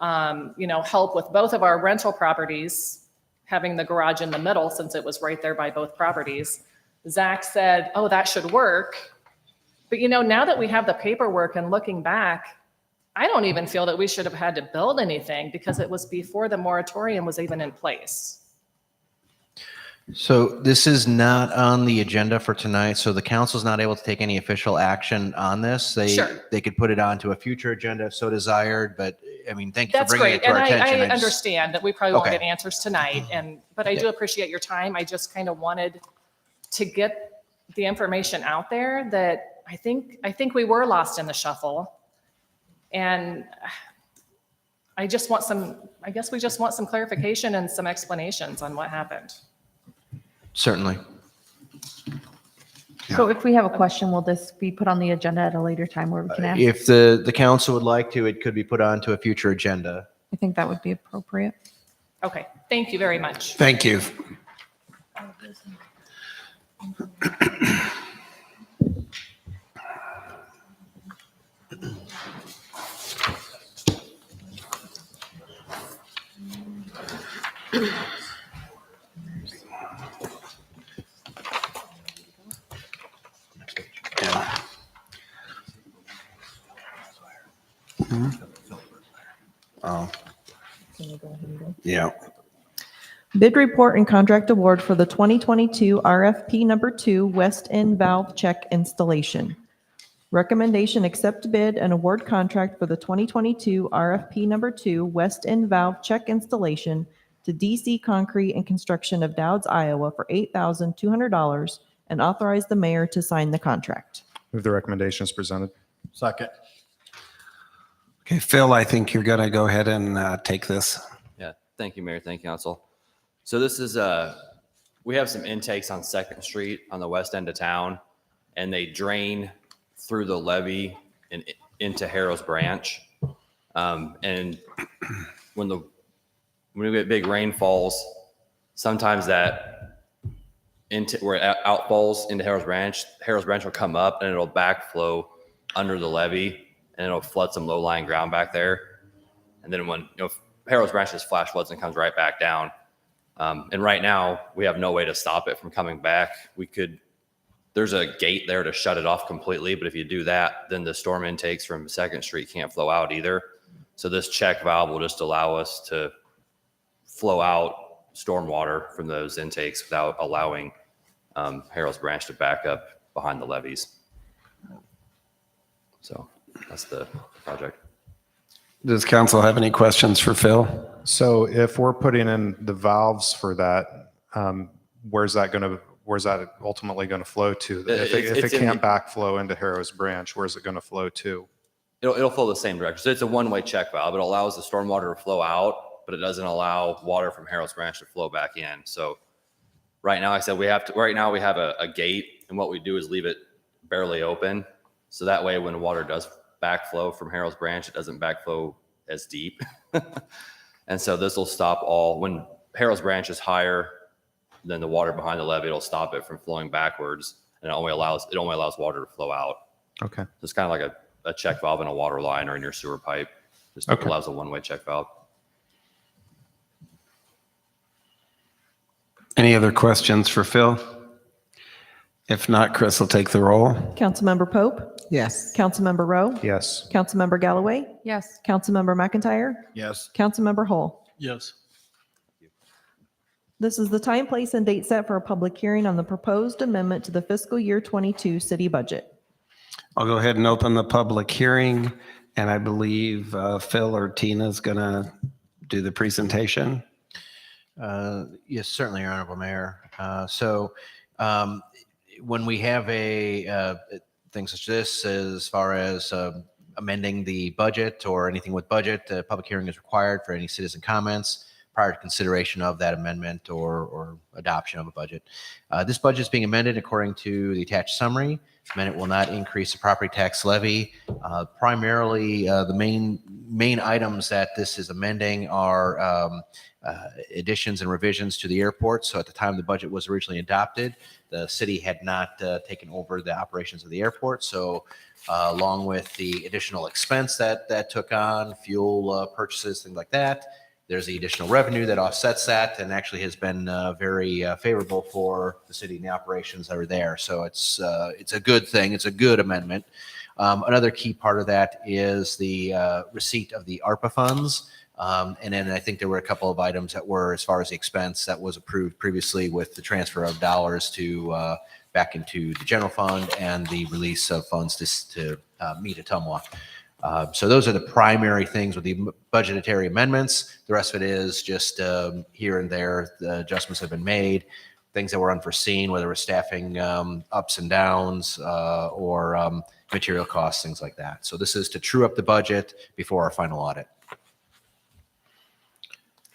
[SPEAKER 14] help with both of our rental properties, having the garage in the middle since it was right there by both properties. Zach said, oh, that should work. But now that we have the paperwork and looking back, I don't even feel that we should have had to build anything because it was before the moratorium was even in place.
[SPEAKER 4] So this is not on the agenda for tonight, so the council's not able to take any official action on this.
[SPEAKER 14] Sure.
[SPEAKER 4] They could put it onto a future agenda if so desired, but thank you for
[SPEAKER 14] That's
[SPEAKER 4] bringing
[SPEAKER 14] great.
[SPEAKER 4] it to our
[SPEAKER 14] And
[SPEAKER 4] attention.
[SPEAKER 14] I understand that we probably won't
[SPEAKER 4] Okay.
[SPEAKER 14] get answers tonight, but I do appreciate your time. I just kind of wanted to get the information out there that I think we were lost in the shuffle. And I guess we just want some clarification and some explanations on what happened.
[SPEAKER 4] Certainly.
[SPEAKER 3] So if we have a question, will this be put on the agenda at a later time where we can ask?
[SPEAKER 4] If the council would like to, it could be put onto a future agenda.
[SPEAKER 3] I think that would be appropriate.
[SPEAKER 14] Okay, thank you very much.
[SPEAKER 7] Thank you. Oh. Yeah.
[SPEAKER 1] Bid report and contract award for the 2022 RFP number 2 West End Valve Check Installation. Recommendation: accept bid and award contract for the 2022 RFP number 2 West End Valve Check Installation to DC Concrete and Construction of Dowds, Iowa for $8,200 and authorize the mayor to sign the contract.
[SPEAKER 5] Move the recommendation as presented.
[SPEAKER 10] Second.
[SPEAKER 7] Okay, Phil, I think you're going to go ahead and take this.
[SPEAKER 8] Yeah, thank you, Mayor. Thank you, Council. So this is, we have some intakes on 2nd Street on the west end of town, and they drain through the levee and into Harrow's Branch. And when we get big rainfalls, sometimes that where it outfalls into Harrow's Branch will come up and it'll backflow under the levee and it'll flood some low-lying ground back there. And then when Harrow's Branch just flash floods and comes right back down. And right now we have no way to stop it from coming back. We could there's a gate there to shut it off completely. But if you do that, then the storm intakes from 2nd Street can't flow out either. So this check valve will just allow us to flow out stormwater from those intakes without allowing Harold's Branch to back up behind the levees. So that's the project.
[SPEAKER 7] Does council have any questions for Phil?
[SPEAKER 5] So if we're putting in the valves for that, where's that ultimately going to flow to? If
[SPEAKER 8] It's
[SPEAKER 5] it
[SPEAKER 8] in
[SPEAKER 5] can't backflow into Harrow's Branch, where's it going to flow to?
[SPEAKER 8] It'll flow the same direction. So it's a one-way check valve. It allows the stormwater to flow out, but it doesn't allow water from Harold's Branch to flow back in. So right now, like I said, we have a gate, and what we do is leave it barely open. So that way, when the water does backflow from Harold's Branch, it doesn't backflow as deep. And so this will stop when Harold's Branch is higher than the water behind the levee, it'll stop it from flowing backwards, and it only allows water to flow out.
[SPEAKER 5] Okay.
[SPEAKER 8] So it's kind of like a check valve in a water line or in your sewer pipe. Just
[SPEAKER 5] Okay.
[SPEAKER 8] allows a one-way check valve.
[SPEAKER 7] Any other questions for Phil? If not, Chris will take the roll.
[SPEAKER 1] Councilmember Pope,
[SPEAKER 2] Yes.
[SPEAKER 1] Councilmember Rowe,
[SPEAKER 5] Yes.
[SPEAKER 1] Councilmember Galloway,
[SPEAKER 3] Yes.
[SPEAKER 1] Councilmember McIntyre,
[SPEAKER 10] Yes.
[SPEAKER 1] Councilmember Hull.
[SPEAKER 10] Yes.
[SPEAKER 1] This is the time, place, and date set for a public hearing on the proposed amendment to the fiscal year 22 city budget.
[SPEAKER 7] I'll go ahead and open the public hearing, and I believe Phil or Tina's going to do the presentation.
[SPEAKER 4] Yes, certainly, Your Honorable Mayor. When we have things such as this, as far as amending the budget or anything with budget, a public hearing is required for any citizen comments prior to consideration of that amendment or adoption of a budget. This budget is being amended according to the attached summary. Amendment will not increase the property tax levy. Primarily, the main items that this is amending are additions and revisions to the airport. So at the time the budget was originally adopted, the city had not taken over the operations of the airport. So along with the additional expense that took on, fuel purchases, things like that, there's the additional revenue that offsets that and actually has been very favorable for the city and the operations that are there. So it's a good thing. It's a good amendment. Another key part of that is the receipt of the ARPA funds. And then I think there were a couple of items that were, as far as the expense that was approved previously with the transfer of dollars to back into the general fund and the release of funds to meet Ottumwa. So those are the primary things with the budgetary amendments. The rest of it is just here and there, the adjustments have been made, things that were unforeseen, whether it was staffing ups and downs or material costs, things like that. So this is to true up the budget before our final audit.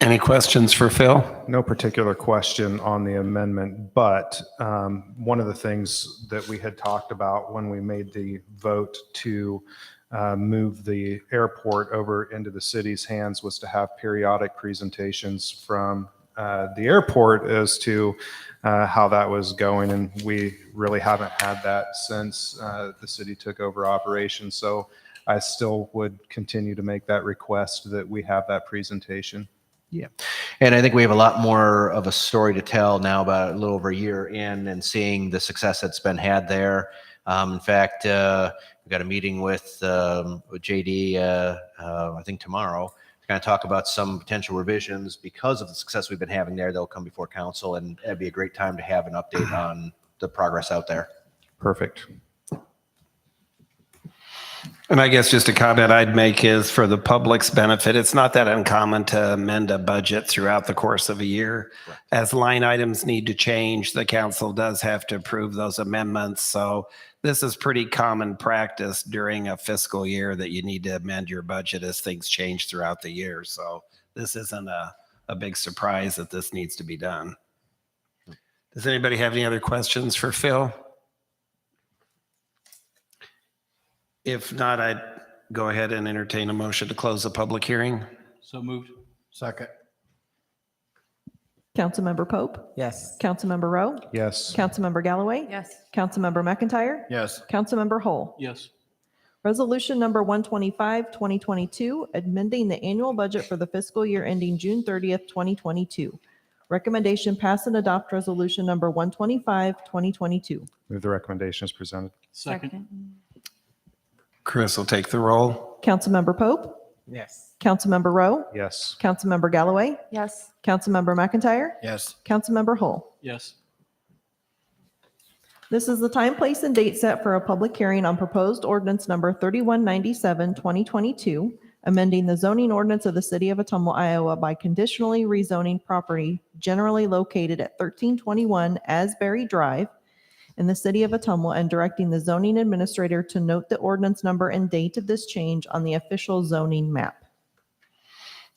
[SPEAKER 7] Any questions for Phil?
[SPEAKER 5] No particular question on the amendment, but one of the things that we had talked about when we made the vote to move the airport over into the city's hands was to have periodic presentations from the airport as to how that was going. And we really haven't had that since the city took over operations. So I still would continue to make that request that we have that presentation.
[SPEAKER 4] Yeah. And I think we have a lot more of a story to tell now, about a little over a year in, and seeing the success that's been had there. In fact, we've got a meeting with JD, I think tomorrow, to kind of talk about some potential revisions because of the success we've been having there. They'll come before council, and it'd be a great time to have an update on the progress out there.
[SPEAKER 5] Perfect.
[SPEAKER 7] And I guess just a comment I'd make is, for the public's benefit, it's not that uncommon to amend a budget throughout the course of a year. As line items need to change, the council does have to approve those amendments. So this is pretty common practice during a fiscal year that you need to amend your budget as things change throughout the year. So this isn't a big surprise that this needs to be done. Does anybody have any other questions for Phil? If not, I'd go ahead and entertain a motion to close the public hearing.
[SPEAKER 10] So moved. Second.
[SPEAKER 1] Councilmember Pope,
[SPEAKER 2] Yes.
[SPEAKER 1] Councilmember Rowe,
[SPEAKER 5] Yes.
[SPEAKER 1] Councilmember Galloway,
[SPEAKER 3] Yes.
[SPEAKER 1] Councilmember McIntyre,
[SPEAKER 10] Yes.
[SPEAKER 1] Councilmember Hull.
[SPEAKER 10] Yes.
[SPEAKER 1] Resolution number 125, 2022, amending the annual budget for the fiscal year ending June 30th, 2022. Recommendation pass and adopt resolution number 125, 2022.
[SPEAKER 5] Move the recommendation as presented.
[SPEAKER 10] Second.
[SPEAKER 7] Chris will take the roll.
[SPEAKER 1] Councilmember Pope,
[SPEAKER 10] Yes.
[SPEAKER 1] Councilmember Rowe,
[SPEAKER 5] Yes.
[SPEAKER 1] Councilmember Galloway,
[SPEAKER 3] Yes.
[SPEAKER 1] Councilmember McIntyre,
[SPEAKER 10] Yes.
[SPEAKER 1] Councilmember Hull.
[SPEAKER 10] Yes.
[SPEAKER 1] This is the time, place, and date set for a public hearing on proposed ordinance number 3197, 2022, amending the zoning ordinance of the city of Ottumwa, Iowa by conditionally rezoning property generally located at 1321 Asbury Drive in the city of Ottumwa and directing the zoning administrator to note the ordinance number and date of this change on the official zoning map.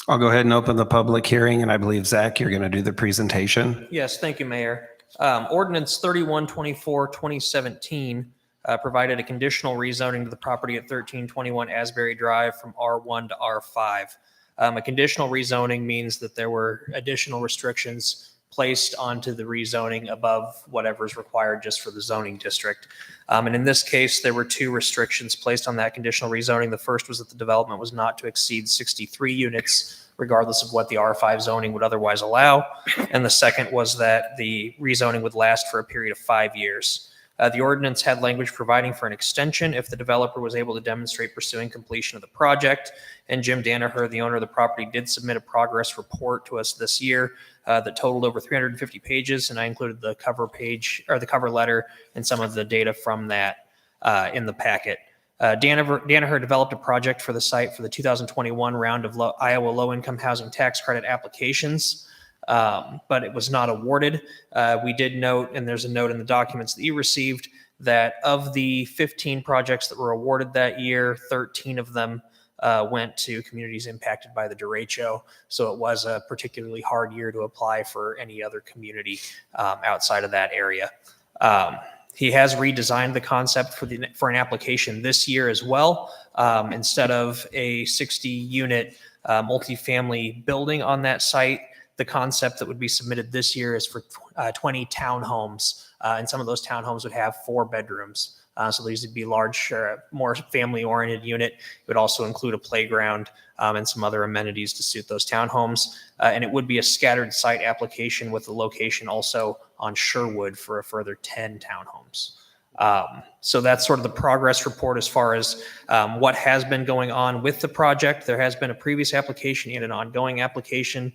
[SPEAKER 7] I'll go ahead and open the public hearing, and I believe, Zach, you're going to do the presentation.
[SPEAKER 15] Yes, thank you, Mayor. Ordinance 3124, 2017 provided a conditional rezoning to the property at 1321 Asbury Drive from R1 to R5. A conditional rezoning means that there were additional restrictions placed onto the rezoning above whatever is required just for the zoning district. And in this case, there were two restrictions placed on that conditional rezoning. The first was that the development was not to exceed 63 units, regardless of what the R5 zoning would otherwise allow. And the second was that the rezoning would last for a period of 5 years. The ordinance had language providing for an extension if the developer was able to demonstrate pursuing completion of the project. And Jim Danaher, the owner of the property, did submit a progress report to us this year that totaled over 350 pages. And I included the cover page or the cover letter and some of the data from that in the packet. Danaher developed a project for the site for the 2021 round of Iowa low-income housing tax credit applications, but it was not awarded. We did note, and there's a note in the documents that you received, that of the 15 projects that were awarded that year, 13 of them went to communities impacted by the derecho. So it was a particularly hard year to apply for any other community outside of that area. He has redesigned the concept for an application this year as well. Instead of a 60-unit multifamily building on that site, the concept that would be submitted this year is for 20 townhomes, and some of those townhomes would have 4 bedrooms. So these would be large, more family-oriented unit. It would also include a playground and some other amenities to suit those townhomes. And it would be a scattered site application with a location also on Sherwood for a further 10 townhomes. So that's sort of the progress report as far as what has been going on with the project. There has been a previous application and an ongoing application.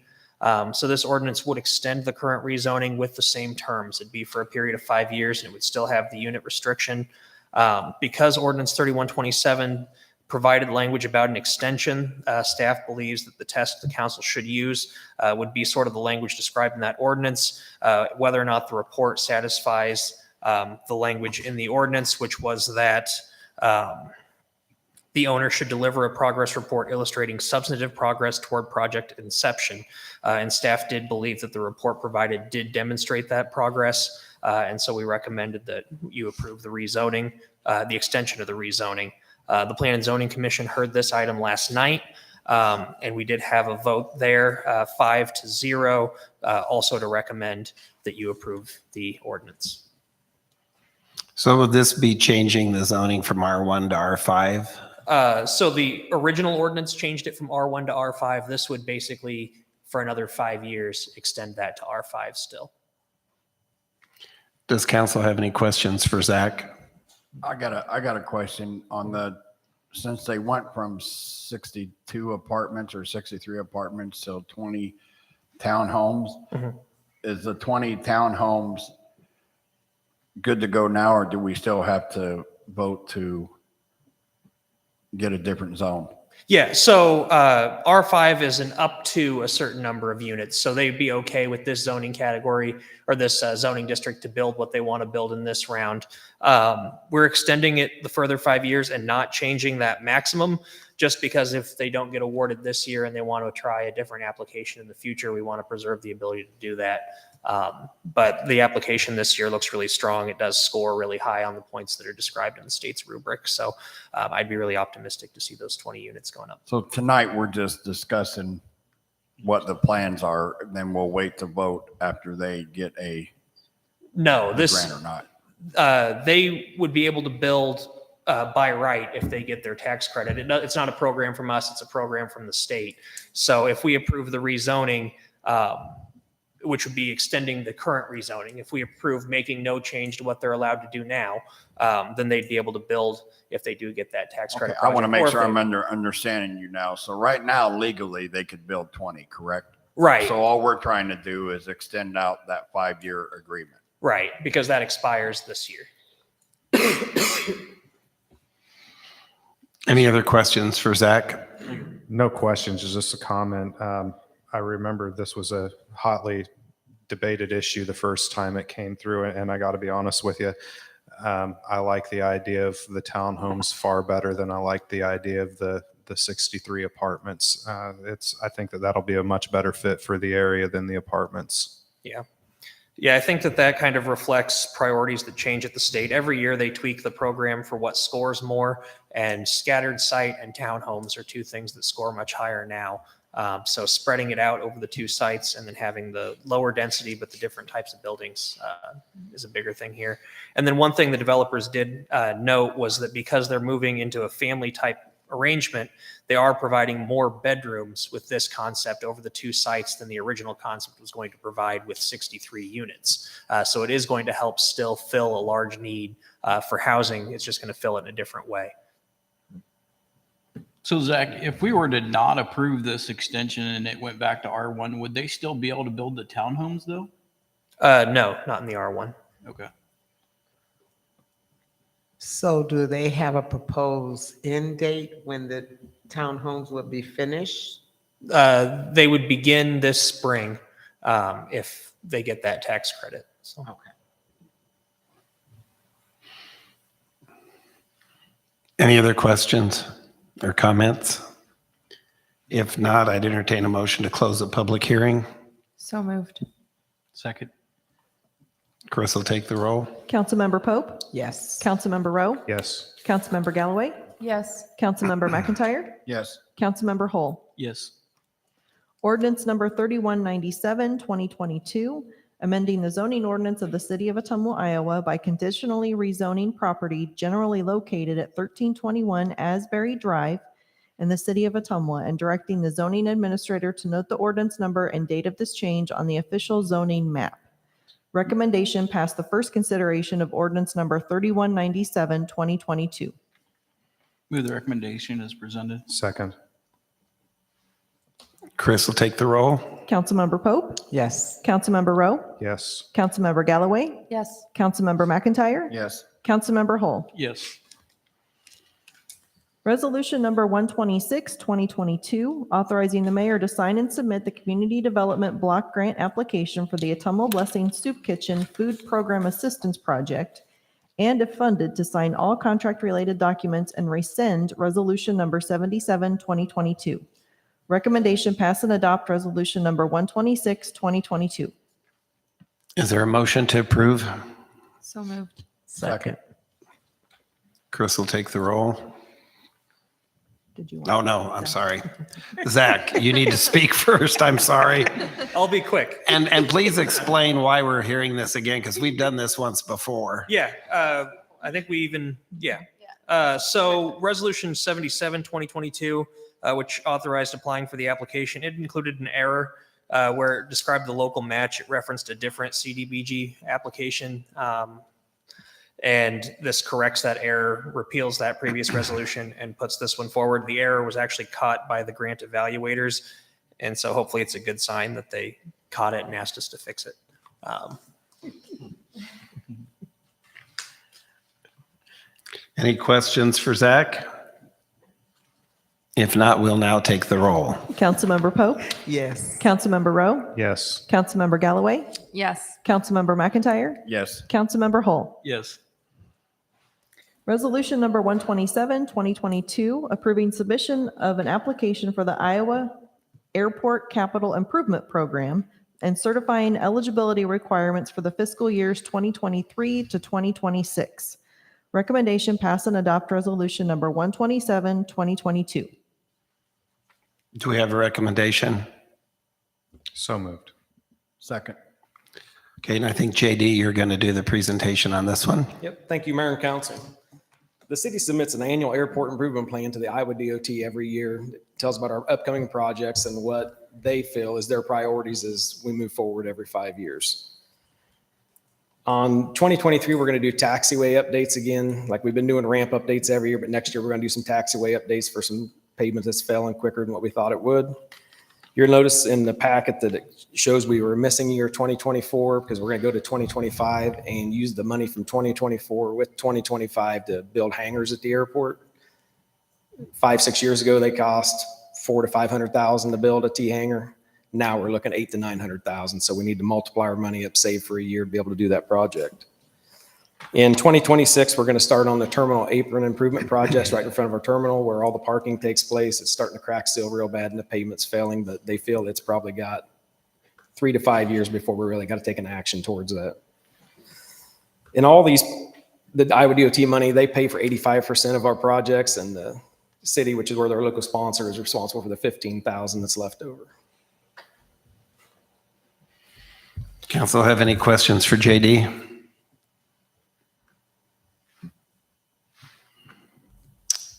[SPEAKER 15] So this ordinance would extend the current rezoning with the same terms. It'd be for a period of 5 years, and it would still have the unit restriction. Because ordinance 3127 provided language about an extension, staff believes that the test the council should use would be sort of the language described in that ordinance, whether or not the report satisfies the language in the ordinance, which was that the owner should deliver a progress report illustrating substantive progress toward project inception. And staff did believe that the report provided did demonstrate that progress. And so we recommended that you approve the rezoning, the extension of the rezoning. The Plan and Zoning Commission heard this item last night, and we did have a vote there, 5-0, also to recommend that you approve the ordinance.
[SPEAKER 7] So would this be changing the zoning from R1 to R5?
[SPEAKER 15] So the original ordinance changed it from R1 to R5. This would basically, for another 5 years, extend that to R5 still.
[SPEAKER 7] Does council have any questions for Zach?
[SPEAKER 10] I got a question on since they went from 62 apartments or 63 apartments to 20 townhomes, is the 20 townhomes good to go now, or do we still have to vote to get a different zone?
[SPEAKER 15] Yeah, so R5 is an up to a certain number of units. So they'd be okay with this zoning category or this zoning district to build what they want to build in this round. We're extending it the further 5 years and not changing that maximum, just because if they don't get awarded this year and they want to try a different application in the future, we want to preserve the ability to do that. But the application this year looks really strong. It does score really high on the points that are described in the state's rubric. So I'd be really optimistic to see those 20 units going up.
[SPEAKER 10] So tonight we're just discussing what the plans are, then we'll wait to vote after they get a grant or not.
[SPEAKER 15] They would be able to build by right if they get their tax credit. It's not a program from us, it's a program from the state. So if we approve the rezoning, which would be extending the current rezoning. If we approve making no change to what they're allowed to do now, then they'd be able to build if they do get that tax
[SPEAKER 10] Okay,
[SPEAKER 15] credit.
[SPEAKER 10] I want to
[SPEAKER 15] project,
[SPEAKER 10] make
[SPEAKER 15] or if
[SPEAKER 10] sure I'm
[SPEAKER 15] they-
[SPEAKER 10] understanding you now. So right now legally they could build 20, correct?
[SPEAKER 15] Right,
[SPEAKER 10] So all we're trying to do is extend out that 5-year agreement.
[SPEAKER 15] right, because that expires this year.
[SPEAKER 7] Any other questions for Zach?
[SPEAKER 5] No questions, it's just a comment. I remember this was a hotly debated issue the first time it came through, and I got to be honest with you. I like the idea of the townhomes far better than I like the idea of the 63 apartments. I think that'll be a much better fit for the area than the apartments.
[SPEAKER 15] Yeah. Yeah, I think that kind of reflects priorities that change at the state. Every year they tweak the program for what scores more, and scattered site and townhomes are two things that score much higher now. So spreading it out over the two sites and then having the lower density but the different types of buildings is a bigger thing here. And then one thing the developers did note was that because they're moving into a family type arrangement, they are providing more bedrooms with this concept over the two sites than the original concept was going to provide with 63 units. So it is going to help still fill a large need for housing. It's just going to fill it in a different way.
[SPEAKER 16] So Zach, if we were to not approve this extension and it went back to R1, would they still be able to build the townhomes though?
[SPEAKER 15] No, not in the R1.
[SPEAKER 16] Okay.
[SPEAKER 2] So do they have a proposed end date when the townhomes will be finished?
[SPEAKER 15] They would begin this spring if they get that tax credit. So.
[SPEAKER 2] Okay.
[SPEAKER 7] Any other questions or comments? If not, I'd entertain a motion to close the public hearing.
[SPEAKER 3] So moved.
[SPEAKER 16] Second.
[SPEAKER 7] Chris will take the roll.
[SPEAKER 1] Councilmember Pope,
[SPEAKER 2] Yes.
[SPEAKER 1] Councilmember Rowe,
[SPEAKER 5] Yes.
[SPEAKER 1] Councilmember Galloway,
[SPEAKER 3] Yes.
[SPEAKER 1] Councilmember McIntyre,
[SPEAKER 10] Yes.
[SPEAKER 1] Councilmember Hull.
[SPEAKER 16] Yes.
[SPEAKER 1] Ordinance number 3197, 2022, amending the zoning ordinance of the city of Ottumwa, Iowa by conditionally rezoning property generally located at 1321 Asbury Drive in the city of Ottumwa, and directing the zoning administrator to note the ordinance number and date of this change on the official zoning map. Recommendation passed the first consideration of ordinance number 3197, 2022.
[SPEAKER 16] Move the recommendation as presented.
[SPEAKER 5] Second.
[SPEAKER 7] Chris will take the roll.
[SPEAKER 1] Councilmember Pope,
[SPEAKER 2] Yes.
[SPEAKER 1] Councilmember Rowe,
[SPEAKER 5] Yes.
[SPEAKER 1] Councilmember Galloway,
[SPEAKER 3] Yes.
[SPEAKER 1] Councilmember McIntyre,
[SPEAKER 10] Yes.
[SPEAKER 1] Councilmember Hull.
[SPEAKER 16] Yes.
[SPEAKER 1] Resolution number 126, 2022, authorizing the mayor to sign and submit the Community Development Block Grant application for the Ottumwa Blessing Soup Kitchen Food Program Assistance Project, and if funded, to sign all contract-related documents and rescind Resolution number 77, 2022. Recommendation pass and adopt Resolution number 126, 2022.
[SPEAKER 7] Is there a motion to approve?
[SPEAKER 3] So moved.
[SPEAKER 10] Second.
[SPEAKER 7] Chris will take the roll.
[SPEAKER 1] Did you want?
[SPEAKER 7] Oh, no, I'm sorry. Zach, you need to speak first. I'm sorry.
[SPEAKER 15] I'll be quick.
[SPEAKER 7] And please explain why we're hearing this again, because we've done this once before.
[SPEAKER 15] Yeah, I think we even, yeah. So Resolution 77, 2022, which authorized applying for the application, it included an error where it described the local match. It referenced a different CDBG application. And this corrects that error, repeals that previous resolution, and puts this one forward. The error was actually caught by the grant evaluators. And so hopefully it's a good sign that they caught it and asked us to fix it.
[SPEAKER 7] Any questions for Zach? If not, we'll now take the roll.
[SPEAKER 1] Councilmember Pope,
[SPEAKER 2] Yes.
[SPEAKER 1] Councilmember Rowe,
[SPEAKER 5] Yes.
[SPEAKER 1] Councilmember Galloway,
[SPEAKER 3] Yes.
[SPEAKER 1] Councilmember McIntyre,
[SPEAKER 10] Yes.
[SPEAKER 1] Councilmember Hull.
[SPEAKER 16] Yes.
[SPEAKER 1] Resolution number 127, 2022, approving submission of an application for the Iowa Airport Capital Improvement Program and certifying eligibility requirements for the fiscal years 2023 to 2026. Recommendation pass and adopt resolution number 127, 2022.
[SPEAKER 7] Do we have a recommendation?
[SPEAKER 5] So moved.
[SPEAKER 10] Second.
[SPEAKER 7] Okay, and I think JD, you're going to do the presentation on this one.
[SPEAKER 17] Yep. Thank you, Mayor and Council. The city submits an annual airport improvement plan to the Iowa DOT every year. It tells about our upcoming projects and what they feel is their priorities as we move forward every 5 years. On 2023, we're going to do taxiway updates again, like we've been doing ramp updates every year, but next year we're going to do some taxiway updates for some pavement that's failing quicker than what we thought it would. You'll notice in the packet that it shows we were missing year 2024 because we're going to go to 2025 and use the money from 2024 with 2025 to build hangars at the airport. 5-6 years ago, they cost $400,000 to $500,000 to build a T hangar. Now we're looking at $800,000 to $900,000. So we need to multiply our money up, save for a year to be able to do that project. In 2026, we're going to start on the terminal apron improvement projects right in front of our terminal where all the parking takes place. It's starting to crack seal real bad and the pavement's failing, but they feel it's probably got 3 to 5 years before we really got to take an action towards that. In all these, the Iowa DOT money, they pay for 85% of our projects, and the city, which is where their local sponsor is responsible for the 15,000 that's left over.
[SPEAKER 7] Council have any questions for JD?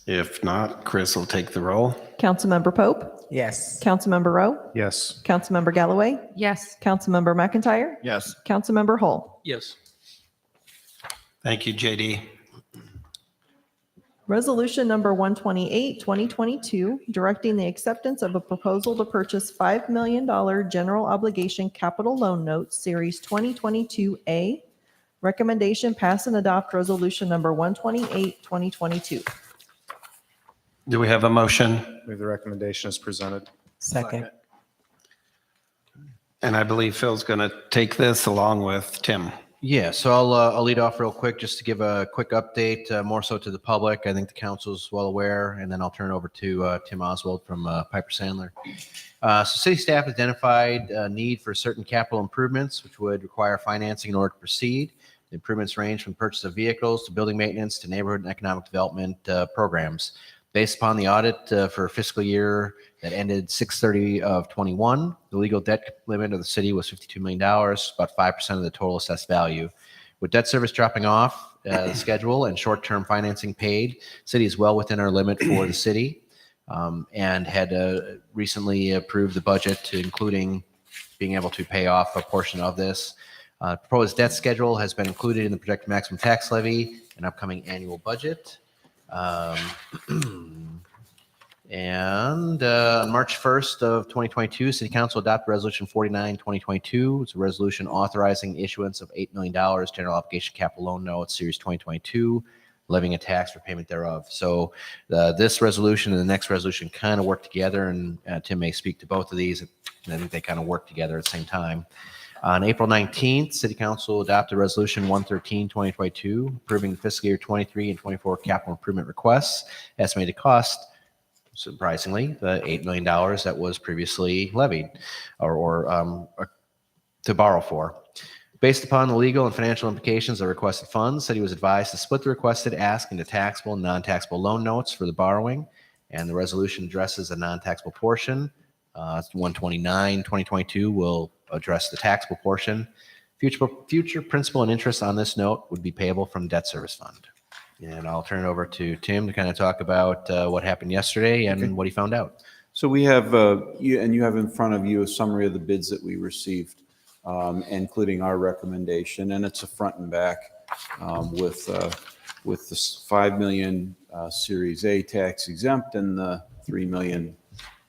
[SPEAKER 7] If not, Chris will take the roll.
[SPEAKER 1] Councilmember Pope,
[SPEAKER 2] Yes.
[SPEAKER 1] Councilmember Rowe,
[SPEAKER 5] Yes.
[SPEAKER 1] Councilmember Galloway,
[SPEAKER 3] Yes.
[SPEAKER 1] Councilmember McIntyre,
[SPEAKER 10] Yes.
[SPEAKER 1] Councilmember Hull.
[SPEAKER 16] Yes.
[SPEAKER 7] Thank you, JD.
[SPEAKER 1] Resolution number 128, 2022, directing the acceptance of a proposal to purchase $5 million general obligation capital loan notes, Series 2022A. Recommendation: pass and adopt resolution number 128, 2022.
[SPEAKER 7] Do we have a motion?
[SPEAKER 5] Move the recommendation as presented.
[SPEAKER 2] Second.
[SPEAKER 7] And I believe Phil's going to take this along with Tim.
[SPEAKER 4] Yeah, so I'll lead off real quick just to give a quick update, more so to the public. I think the council is well aware, and then I'll turn it over to Tim Oswald from Piper Sandler. So city staff identified a need for certain capital improvements, which would require financing in order to proceed. The improvements range from purchase of vehicles to building maintenance to neighborhood and economic development programs. Based upon the audit for fiscal year that ended 6/30 of 21, the legal debt limit of the city was $52 million, about 5% of the total assessed value. With debt service dropping off the schedule and short-term financing paid, city is well within our limit for the city, and had recently approved the budget to including being able to pay off a portion of this. Proposed debt schedule has been included in the projected maximum tax levy and upcoming annual budget. And on March 1st of 2022, City Council adopted Resolution 49, 2022. It's a resolution authorizing the issuance of $8 million general obligation capital loan notes, Series 2022, levying a tax for payment thereof. So this resolution and the next resolution kind of work together, and Tim may speak to both of these. I think they kind of work together at the same time. On April 19th, City Council adopted Resolution 113, 2022, approving the fiscal year 23 and 24 capital improvement requests. Estimated cost, surprisingly, the $8 million that was previously levied or to borrow for. Based upon the legal and financial implications of requested funds, City was advised to split the requested ask into taxable and non-taxable loan notes for the borrowing, and the resolution addresses the non-taxable portion. 129, 2022 will address the taxable portion. Future principal and interest on this note would be payable from debt service fund. And I'll turn it over to Tim to kind of talk about what happened yesterday and what he found out.
[SPEAKER 18] So we have, you have in front of you a summary of the bids that we received, including our recommendation, and it's a front and back with the 5 million Series A tax exempt and the 3 million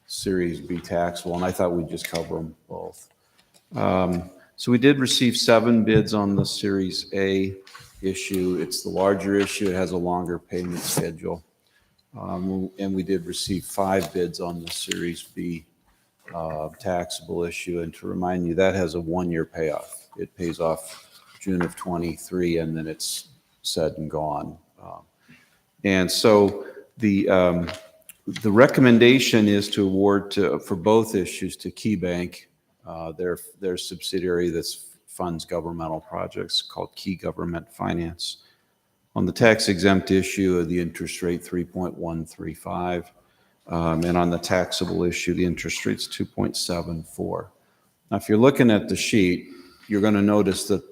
[SPEAKER 18] Series B taxable, and I thought we'd just cover them both. So we did receive 7 bids on the Series A issue. It's the larger issue. It has a longer payment schedule. And we did receive 5 bids on the Series B taxable issue. And to remind you, that has a 1-year payoff. It pays off June of 23, and then it's said and gone. And so the recommendation is to award for both issues to KeyBank, their subsidiary that funds governmental projects called Key Government Finance. On the tax exempt issue, the interest rate 3.135, and on the taxable issue, the interest rate's 2.74. Now, if you're looking at the sheet, you're going to notice that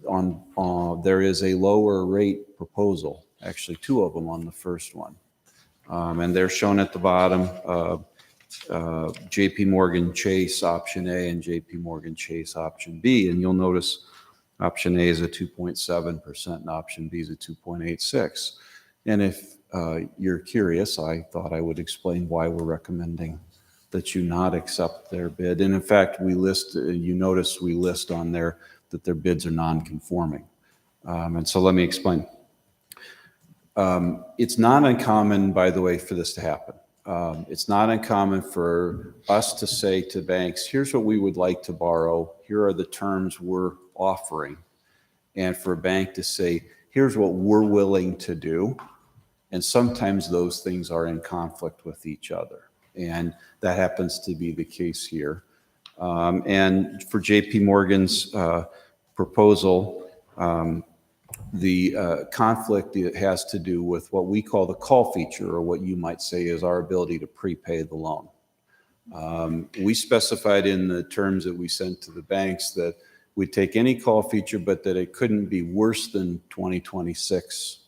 [SPEAKER 18] there is a lower rate proposal, actually 2 of them on the first one. And they're shown at the bottom. JP Morgan Chase option A and JP Morgan Chase option B. And you'll notice option A is a 2.7% and option B is a 2.86. And if you're curious, I thought I would explain why we're recommending that you not accept their bid. And in fact, we list, you notice we list on there that their bids are non-conforming. And so let me explain. It's not uncommon, by the way, for this to happen. It's not uncommon for us to say to banks, here's what we would like to borrow. Here are the terms we're offering. And for a bank to say, here's what we're willing to do. And sometimes those things are in conflict with each other. And that happens to be the case here. And for JP Morgan's proposal, the conflict has to do with what we call the call feature, or what you might say is our ability to prepay the loan. We specified in the terms that we sent to the banks that we'd take any call feature, but that it couldn't be worse than 2026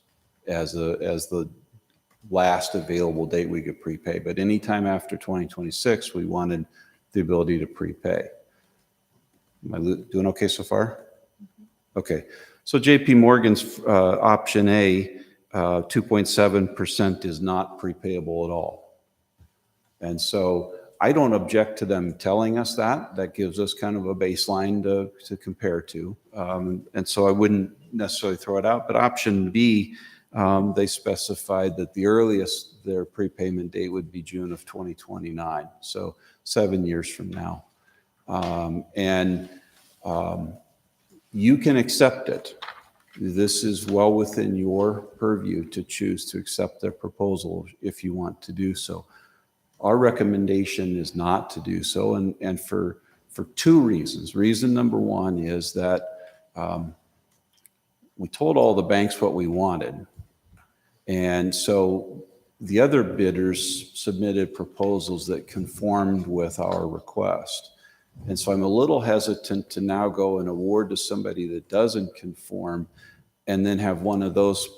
[SPEAKER 18] as the last available date we could prepay. But anytime after 2026, we wanted the ability to prepay. Am I doing okay so far? Okay. So JP Morgan's option A, 2.7% is not prepayable at all. And so I don't object to them telling us that. That gives us kind of a baseline to compare to. And so I wouldn't necessarily throw it out. But option B, they specified that the earliest their prepayment date would be June of 2029. So 7 years from now. You can accept it. This is well within your purview to choose to accept their proposal if you want to do so. Our recommendation is not to do so, and for two reasons. Reason number one is that we told all the banks what we wanted, and so the other bidders submitted proposals that conformed with our request. And so I'm a little hesitant to now go and award to somebody that doesn't conform and then have one of those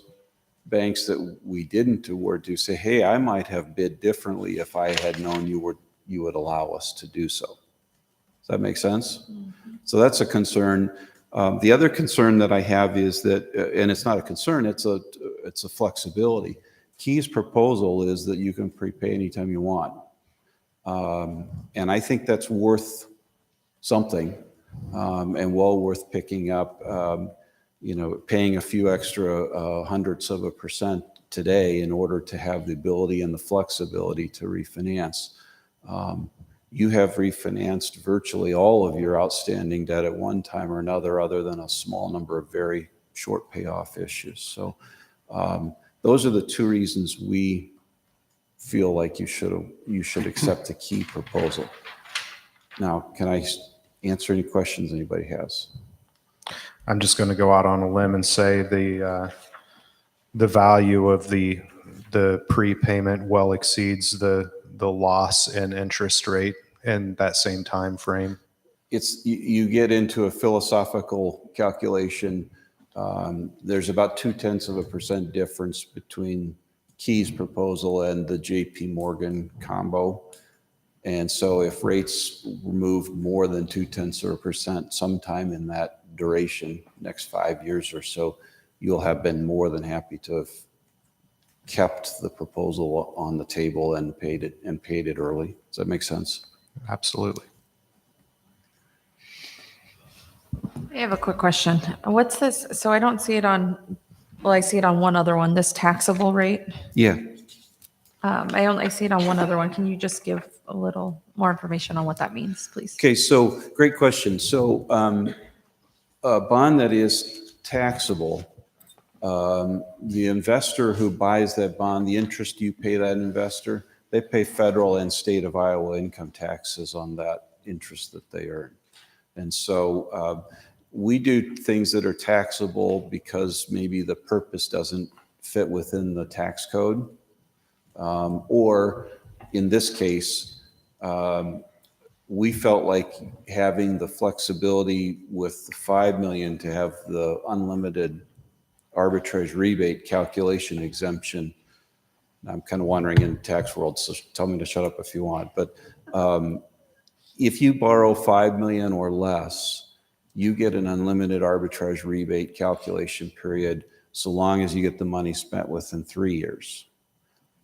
[SPEAKER 18] banks that we didn't award to say, hey, I might have bid differently if I had known you would allow us to do so. Does that make sense? Mm-hmm. So that's a concern. The other concern that I have is that, and it's not a concern, it's a flexibility. Key's proposal is that you can prepay anytime you want. And I think that's worth something, and well worth picking up, paying a few extra hundredths of a percent today in order to have the ability and the flexibility to refinance. You have refinanced virtually all of your outstanding debt at one time or another, other than a small number of very short payoff issues. So those are the two reasons we feel like you should accept the Key proposal. Now, can I answer any questions anybody has?
[SPEAKER 5] I'm just going to go out on a limb and say the value of the prepayment well exceeds the loss in interest rate in that same time frame.
[SPEAKER 18] You get into a philosophical calculation. There's about 0.2% difference between Key's proposal and the JP Morgan combo. And so if rates moved more than 0.2% sometime in that duration, next 5 years or so, you'll have been more than happy to have kept the proposal on the table and paid it early. Does that make sense?
[SPEAKER 5] Absolutely.
[SPEAKER 3] I have a quick question. What's this? So I don't see it on, well, I see it on one other one, this taxable rate.
[SPEAKER 18] Yeah.
[SPEAKER 3] I see it on one other one. Can you just give a little more information on what that means, please?
[SPEAKER 18] Okay, so great question. So a bond that is taxable, the investor who buys that bond, the interest you pay that investor, they pay federal and state of Iowa income taxes on that interest that they earn. And so we do things that are taxable because maybe the purpose doesn't fit within the tax code. Or in this case, we felt like having the flexibility with the $5 million to have the unlimited arbitrage rebate calculation exemption I'm kind of wondering in the tax world, so tell me to shut up if you want, but if you borrow 5 million or less, you get an unlimited arbitrage rebate calculation period so long as you get the money spent within 3 years.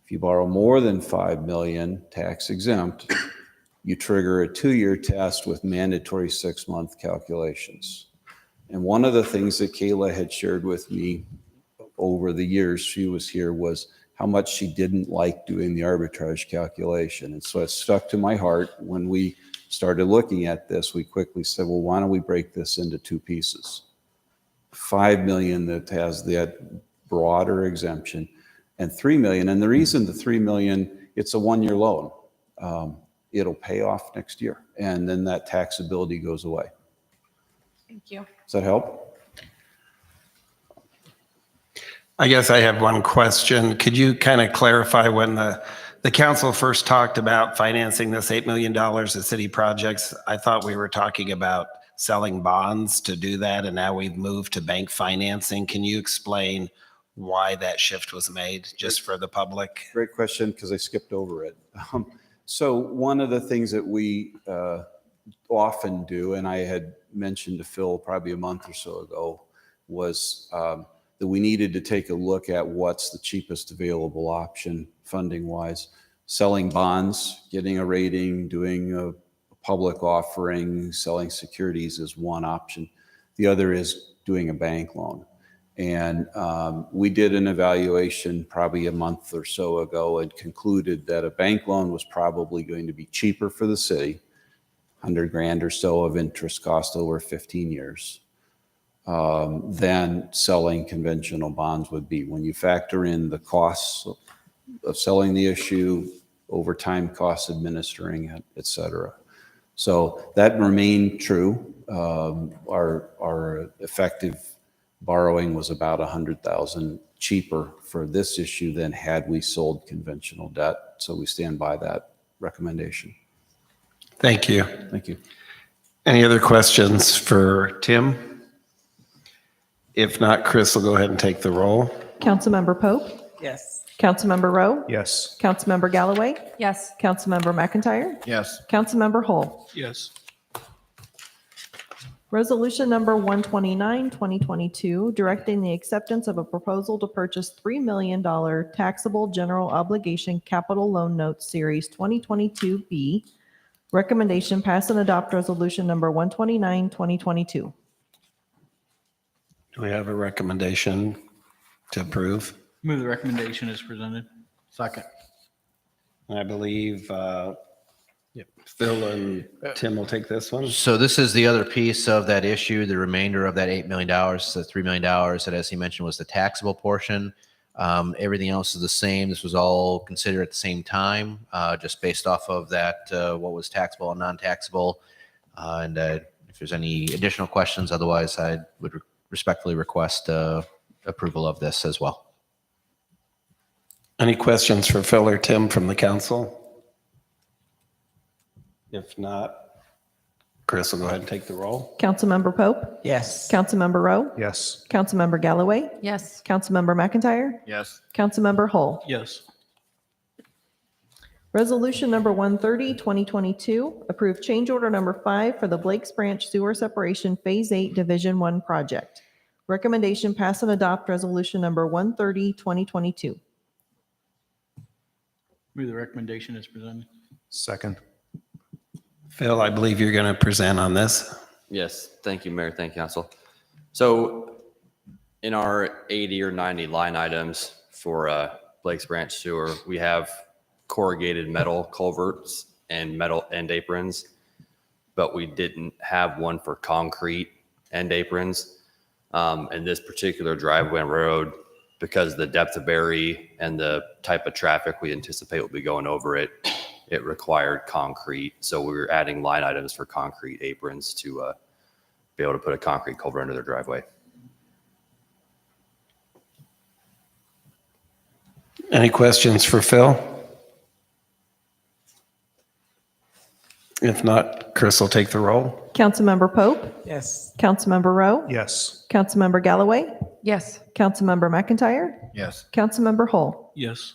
[SPEAKER 18] If you borrow more than 5 million, tax exempt, you trigger a 2-year test with mandatory 6-month calculations. And one of the things that Kayla had shared with me over the years she was here was how much she didn't like doing the arbitrage calculation. And so it stuck to my heart. When we started looking at this, we quickly said, well, why don't we break this into 2 pieces? 5 million that has that broader exemption, and 3 million. And the reason the 3 million, it's a 1-year loan. It'll pay off next year, and then that taxability goes away.
[SPEAKER 3] Thank you.
[SPEAKER 18] Does that help?
[SPEAKER 7] I guess I have one question. Could you kind of clarify when the council first talked about financing this $8 million of city projects? I thought we were talking about selling bonds to do that, and now we've moved to bank financing. Can you explain why that shift was made, just for the public?
[SPEAKER 18] Great question, because I skipped over it. So one of the things that we often do, and I had mentioned to Phil probably a month or so ago, was that we needed to take a look at what's the cheapest available option funding-wise. Selling bonds, getting a rating, doing a public offering, selling securities is one option. The other is doing a bank loan. And we did an evaluation probably a month or so ago and concluded that a bank loan was probably going to be cheaper for the city, 100 grand or so of interest cost over 15 years, than selling conventional bonds would be. When you factor in the costs of selling the issue, over time costs administering it, et cetera. So that remained true. Our effective borrowing was about 100,000 cheaper for this issue than had we sold conventional debt. So we stand by that recommendation.
[SPEAKER 7] Thank you.
[SPEAKER 18] Thank you.
[SPEAKER 7] Any other questions for Tim? If not, Chris will go ahead and take the roll.
[SPEAKER 1] Councilmember Pope,
[SPEAKER 2] Yes.
[SPEAKER 1] Councilmember Rowe,
[SPEAKER 5] Yes.
[SPEAKER 1] Councilmember Galloway,
[SPEAKER 3] Yes.
[SPEAKER 1] Councilmember McIntyre,
[SPEAKER 10] Yes.
[SPEAKER 1] Councilmember Hull.
[SPEAKER 16] Yes.
[SPEAKER 1] Resolution number 129, 2022, directing the acceptance of a proposal to purchase $3 million taxable general obligation capital loan notes series 2022B. Recommendation: pass and adopt resolution number 129, 2022.
[SPEAKER 7] Do we have a recommendation to approve?
[SPEAKER 16] Move the recommendation as presented.
[SPEAKER 10] Second.
[SPEAKER 7] I believe Phil and Tim will take this one.
[SPEAKER 4] So this is the other piece of that issue, the remainder of that $8 million, the $3 million that, as he mentioned, was the taxable portion. Everything else is the same. This was all considered at the same time, just based off of that, what was taxable and non-taxable. And if there's any additional questions, otherwise I would respectfully request approval of this as well.
[SPEAKER 7] Any questions for Phil or Tim from the council? If not, Chris will go ahead and take the roll.
[SPEAKER 1] Councilmember Pope,
[SPEAKER 2] Yes.
[SPEAKER 1] Councilmember Rowe,
[SPEAKER 5] Yes.
[SPEAKER 1] Councilmember Galloway,
[SPEAKER 3] Yes.
[SPEAKER 1] Councilmember McIntyre,
[SPEAKER 10] Yes.
[SPEAKER 1] Councilmember Hull.
[SPEAKER 16] Yes.
[SPEAKER 1] Resolution number 130, 2022, approve change order number 5 for the Blake's Branch Sewer Separation Phase 8 Division 1 project. Recommendation: pass and adopt resolution number 130, 2022.
[SPEAKER 16] Move the recommendation as presented.
[SPEAKER 5] Second.
[SPEAKER 7] Phil, I believe you're going to present on this.
[SPEAKER 8] Yes, thank you, Mayor. Thank you, Council. So in our 80 or 90 line items for Blake's Branch Sewer, we have corrugated metal culverts and metal end aprons, but we didn't have one for concrete end aprons. And this particular driveway and road, because of the depth of bury and the type of traffic we anticipate will be going over it, it required concrete. So we were adding line items for concrete aprons to be able to put a concrete culvert under their driveway.
[SPEAKER 7] Any questions for Phil? If not, Chris will take the roll.
[SPEAKER 1] Councilmember Pope,
[SPEAKER 2] Yes.
[SPEAKER 1] Councilmember Rowe,
[SPEAKER 5] Yes.
[SPEAKER 1] Councilmember Galloway,
[SPEAKER 3] Yes.
[SPEAKER 1] Councilmember McIntyre,
[SPEAKER 10] Yes.
[SPEAKER 1] Councilmember Hull.
[SPEAKER 16] Yes.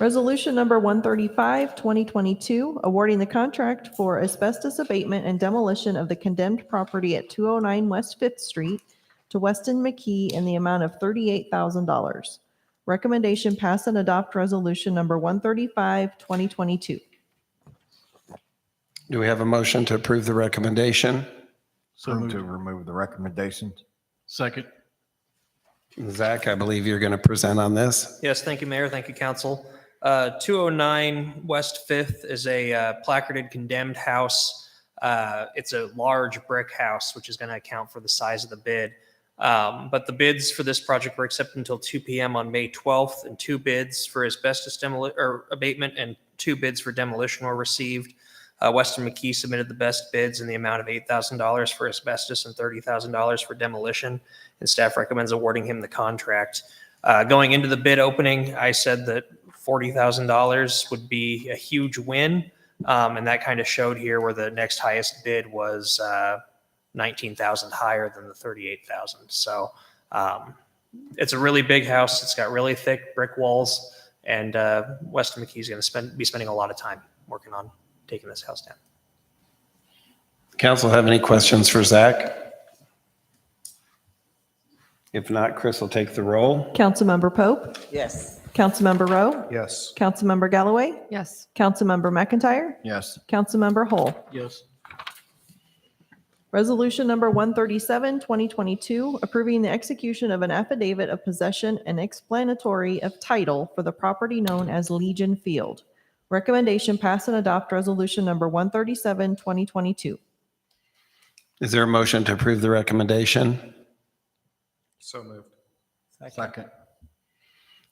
[SPEAKER 1] Resolution number 135, 2022, awarding the contract for asbestos abatement and demolition of the condemned property at 209 West 5th Street to Weston McKee in the amount of $38,000. Recommendation pass and adopt resolution number 135, 2022.
[SPEAKER 7] Do we have a motion to approve the recommendation?
[SPEAKER 10] Move to remove the recommendations.
[SPEAKER 9] Second.
[SPEAKER 7] Zach, I believe you're going to present on this.
[SPEAKER 15] Yes, thank you, Mayor. Thank you, Council. 209 West 5th is a placarded condemned house. It's a large brick house, which is going to account for the size of the bid. But the bids for this project were accepted until 2 p.m. on May 12th, and 2 bids for asbestos abatement and 2 bids for demolition were received. Weston McKee submitted the best bids in the amount of $8,000 for asbestos and $30,000 for demolition, and staff recommends awarding him the contract. Going into the bid opening, I said that $40,000 would be a huge win, and that kind of showed here where the next highest bid was $19,000 higher than the $38,000. So it's a really big house. It's got really thick brick walls, and Weston McKee is going to be spending a lot of time working on taking this house down.
[SPEAKER 7] Council have any questions for Zach? If not, Chris will take the roll.
[SPEAKER 1] Councilmember Pope,
[SPEAKER 2] Yes.
[SPEAKER 1] Councilmember Rowe,
[SPEAKER 5] Yes.
[SPEAKER 1] Councilmember Galloway,
[SPEAKER 12] Yes.
[SPEAKER 1] Councilmember McIntyre,
[SPEAKER 10] Yes.
[SPEAKER 1] Councilmember Hull.
[SPEAKER 9] Yes.
[SPEAKER 1] Resolution number 137, 2022, approving the execution of an affidavit of possession and explanatory of title for the property known as Legion Field. Recommendation pass and adopt resolution number 137, 2022.
[SPEAKER 7] Is there a motion to approve the recommendation?
[SPEAKER 5] So moved.
[SPEAKER 10] Second.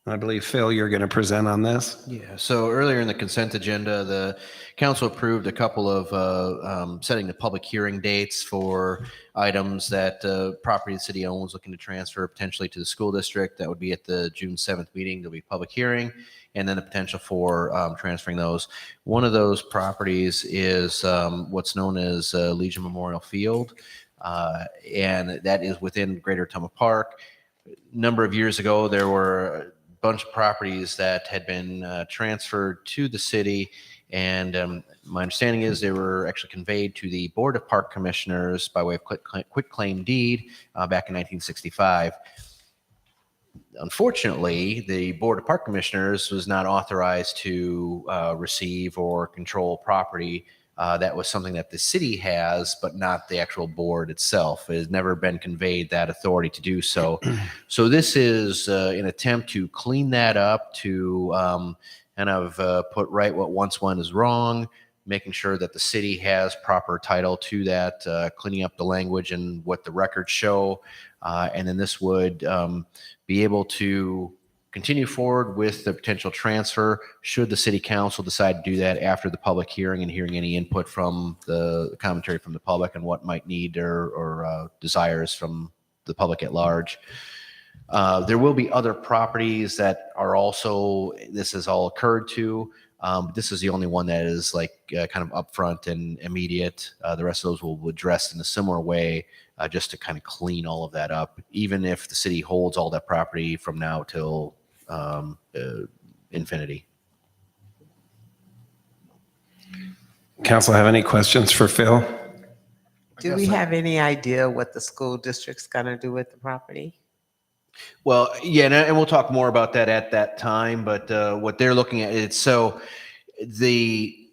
[SPEAKER 7] I believe, Phil, you're going to present on this.
[SPEAKER 4] Yeah, so earlier in the consent agenda, the council approved a couple of setting the public hearing dates for items that property the city owns looking to transfer potentially to the school district. That would be at the June 7th meeting. There'll be a public hearing and then the potential for transferring those. One of those properties is what's known as Legion Memorial Field, and that is within Greater Ottumwa Park. A number of years ago, there were bunch of properties that had been transferred to the city, and my understanding is they were actually conveyed to the Board of Park Commissioners by way of quick claim deed back in 1965. Unfortunately, the Board of Park Commissioners was not authorized to receive or control property. That was something that the city has, but not the actual board itself. It has never been conveyed that authority to do so. So this is an attempt to clean that up, to kind of put right what once went is wrong, making sure that the city has proper title to that, cleaning up the language and what the records show. And then this would be able to continue forward with the potential transfer should the city council decide to do that after the public hearing and hearing any input from the commentary from the public and what might need or desires from the public at large. There will be other properties that are also, this has all occurred to, but this is the only one that is like kind of upfront and immediate. The rest of those will be addressed in a similar way, just to kind of clean all of that up, even if the city holds all that property from now till infinity.
[SPEAKER 7] Council have any questions for Phil?
[SPEAKER 2] Do we have any idea what the school district's gonna do with the property?
[SPEAKER 4] Well, yeah, and we'll talk more about that at that time, but what they're looking at is, so the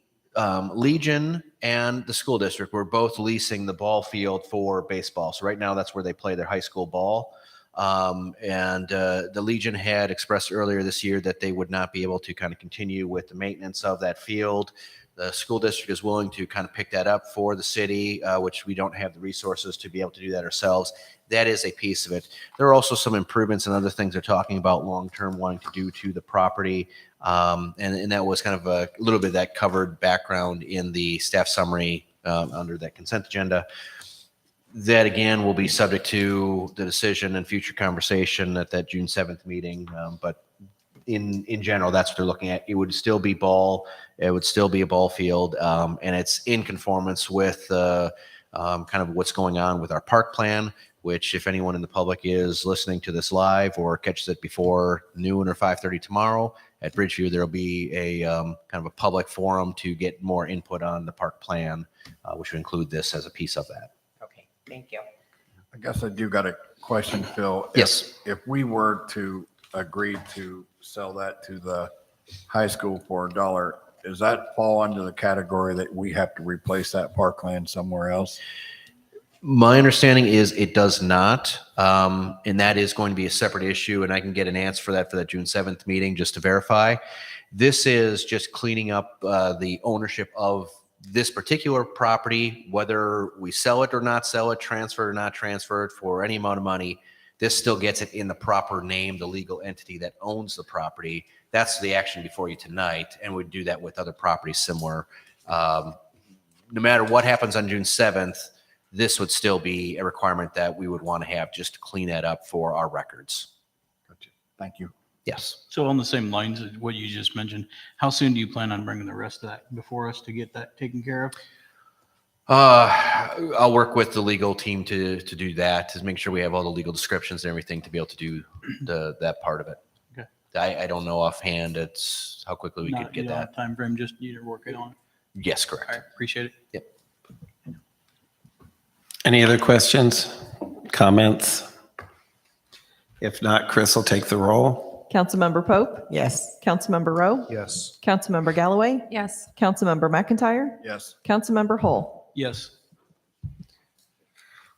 [SPEAKER 4] Legion and the school district were both leasing the ball field for baseball. So right now that's where they play their high school ball. And the Legion had expressed earlier this year that they would not be able to kind of continue with the maintenance of that field. The school district is willing to kind of pick that up for the city, which we don't have the resources to be able to do that ourselves. That is a piece of it. There are also some improvements and other things they're talking about long-term wanting to do to the property. And that was kind of a little bit of that covered background in the staff summary under that consent agenda. That again will be subject to the decision and future conversation at that June 7th meeting. But in general, that's what they're looking at. It would still be ball. It would still be a ball field. And it's in conformance with kind of what's going on with our park plan, which if anyone in the public is listening to this live or catches it before noon or 5:30 tomorrow, at Bridgeview, there'll be a kind of a public forum to get more input on the park plan, which would include this as a piece of that.
[SPEAKER 15] Okay, thank you.
[SPEAKER 10] I guess I do got a question, Phil.
[SPEAKER 4] Yes.
[SPEAKER 10] If we were to agree to sell that to the high school for $1, does that fall under the category that we have to replace that parkland somewhere else?
[SPEAKER 4] My understanding is it does not, and that is going to be a separate issue, and I can get an answer for that June 7th meeting just to verify. This is just cleaning up the ownership of this particular property, whether we sell it or not sell it, transfer it or not transfer it for any amount of money. This still gets it in the proper name, the legal entity that owns the property. That's the action before you tonight, and we'd do that with other properties similar. No matter what happens on June 7th, this would still be a requirement that we would want to have just to clean that up for our records.
[SPEAKER 10] Gotcha. Thank you.
[SPEAKER 4] Yes.
[SPEAKER 16] So on the same lines as what you just mentioned, how soon do you plan on bringing the rest of that before us to get that taken care of?
[SPEAKER 4] I'll work with the legal team to do that, to make sure we have all the legal descriptions and everything to be able to do that part of it.
[SPEAKER 16] Okay.
[SPEAKER 4] I don't know offhand. It's how quickly we could get that.
[SPEAKER 16] Time frame, just you're working on it.
[SPEAKER 4] Yes,
[SPEAKER 16] All
[SPEAKER 4] correct.
[SPEAKER 16] right, appreciate it.
[SPEAKER 4] Yep.
[SPEAKER 7] Any other questions, comments? If not, Chris will take the roll.
[SPEAKER 1] Councilmember Pope?
[SPEAKER 2] Yes.
[SPEAKER 1] Councilmember Rowe?
[SPEAKER 5] Yes.
[SPEAKER 1] Councilmember Galloway?
[SPEAKER 3] Yes.
[SPEAKER 1] Councilmember McIntyre?
[SPEAKER 10] Yes.
[SPEAKER 1] Councilmember Hull?
[SPEAKER 16] Yes.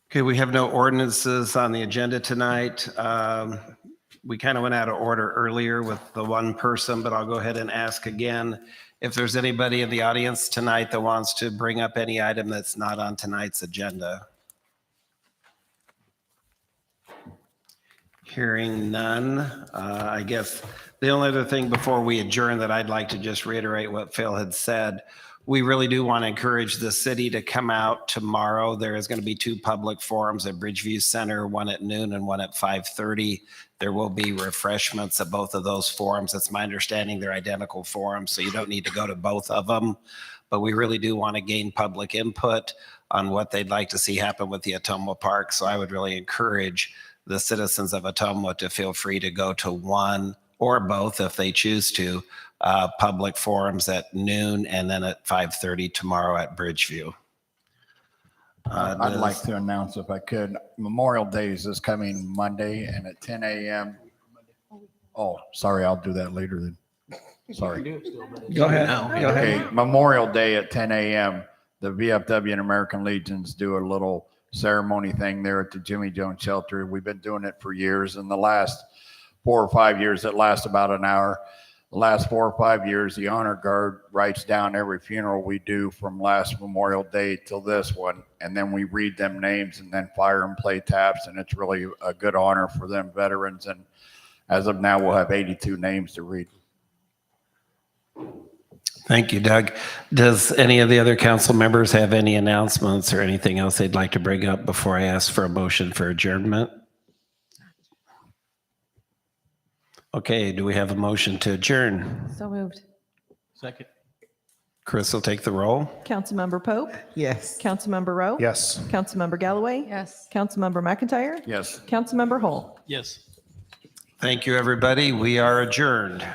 [SPEAKER 7] Okay, we have no ordinances on the agenda tonight. We kind of went out of order earlier with the one person, but I'll go ahead and ask again. If there's anybody in the audience tonight that wants to bring up any item that's not on tonight's agenda. Hearing none, I guess the only other thing before we adjourn that I'd like to just reiterate what Phil had said. We really do want to encourage the city to come out tomorrow. There is going to be 2 public forums at Bridgeview Center, one at noon and one at 5:30. There will be refreshments at both of those forums. It's my understanding they're identical forums, so you don't need to go to both of them. But we really do want to gain public input on what they'd like to see happen with the Ottumwa Park. So I would really encourage the citizens of Ottumwa to feel free to go to one or both if they choose to, public forums at noon and then at 5:30 tomorrow at Bridgeview.
[SPEAKER 10] I'd like to announce, if I could, Memorial Day is this coming Monday, and at 10 a.m. Oh, sorry, I'll do that later then. Sorry.
[SPEAKER 7] Go ahead. Go ahead.
[SPEAKER 10] Okay, Memorial Day at 10 a.m., the VFW and American Legions do a little ceremony thing there at the Jimmy Jones Shelter. We've been doing it for years. In the last 4 or 5 years, it lasts about an hour. The last 4 or 5 years, the honor guard writes down every funeral we do from last Memorial Day till this one, and then we read them names and then fire and play taps, and it's really a good honor for them veterans. And as of now, we'll have 82 names to read.
[SPEAKER 7] Thank you, Doug. Does any of the other council members have any announcements or anything else they'd like to bring up before I ask for a motion for adjournment? Okay, do we have a motion to adjourn?
[SPEAKER 3] So moved.
[SPEAKER 16] Second.
[SPEAKER 7] Chris will take the roll.
[SPEAKER 1] Councilmember Pope?
[SPEAKER 2] Yes.
[SPEAKER 1] Councilmember Rowe?
[SPEAKER 5] Yes.
[SPEAKER 1] Councilmember Galloway?
[SPEAKER 3] Yes.
[SPEAKER 1] Councilmember McIntyre?
[SPEAKER 10] Yes.
[SPEAKER 1] Councilmember Hull?
[SPEAKER 16] Yes.
[SPEAKER 7] Thank you, everybody. We are adjourned.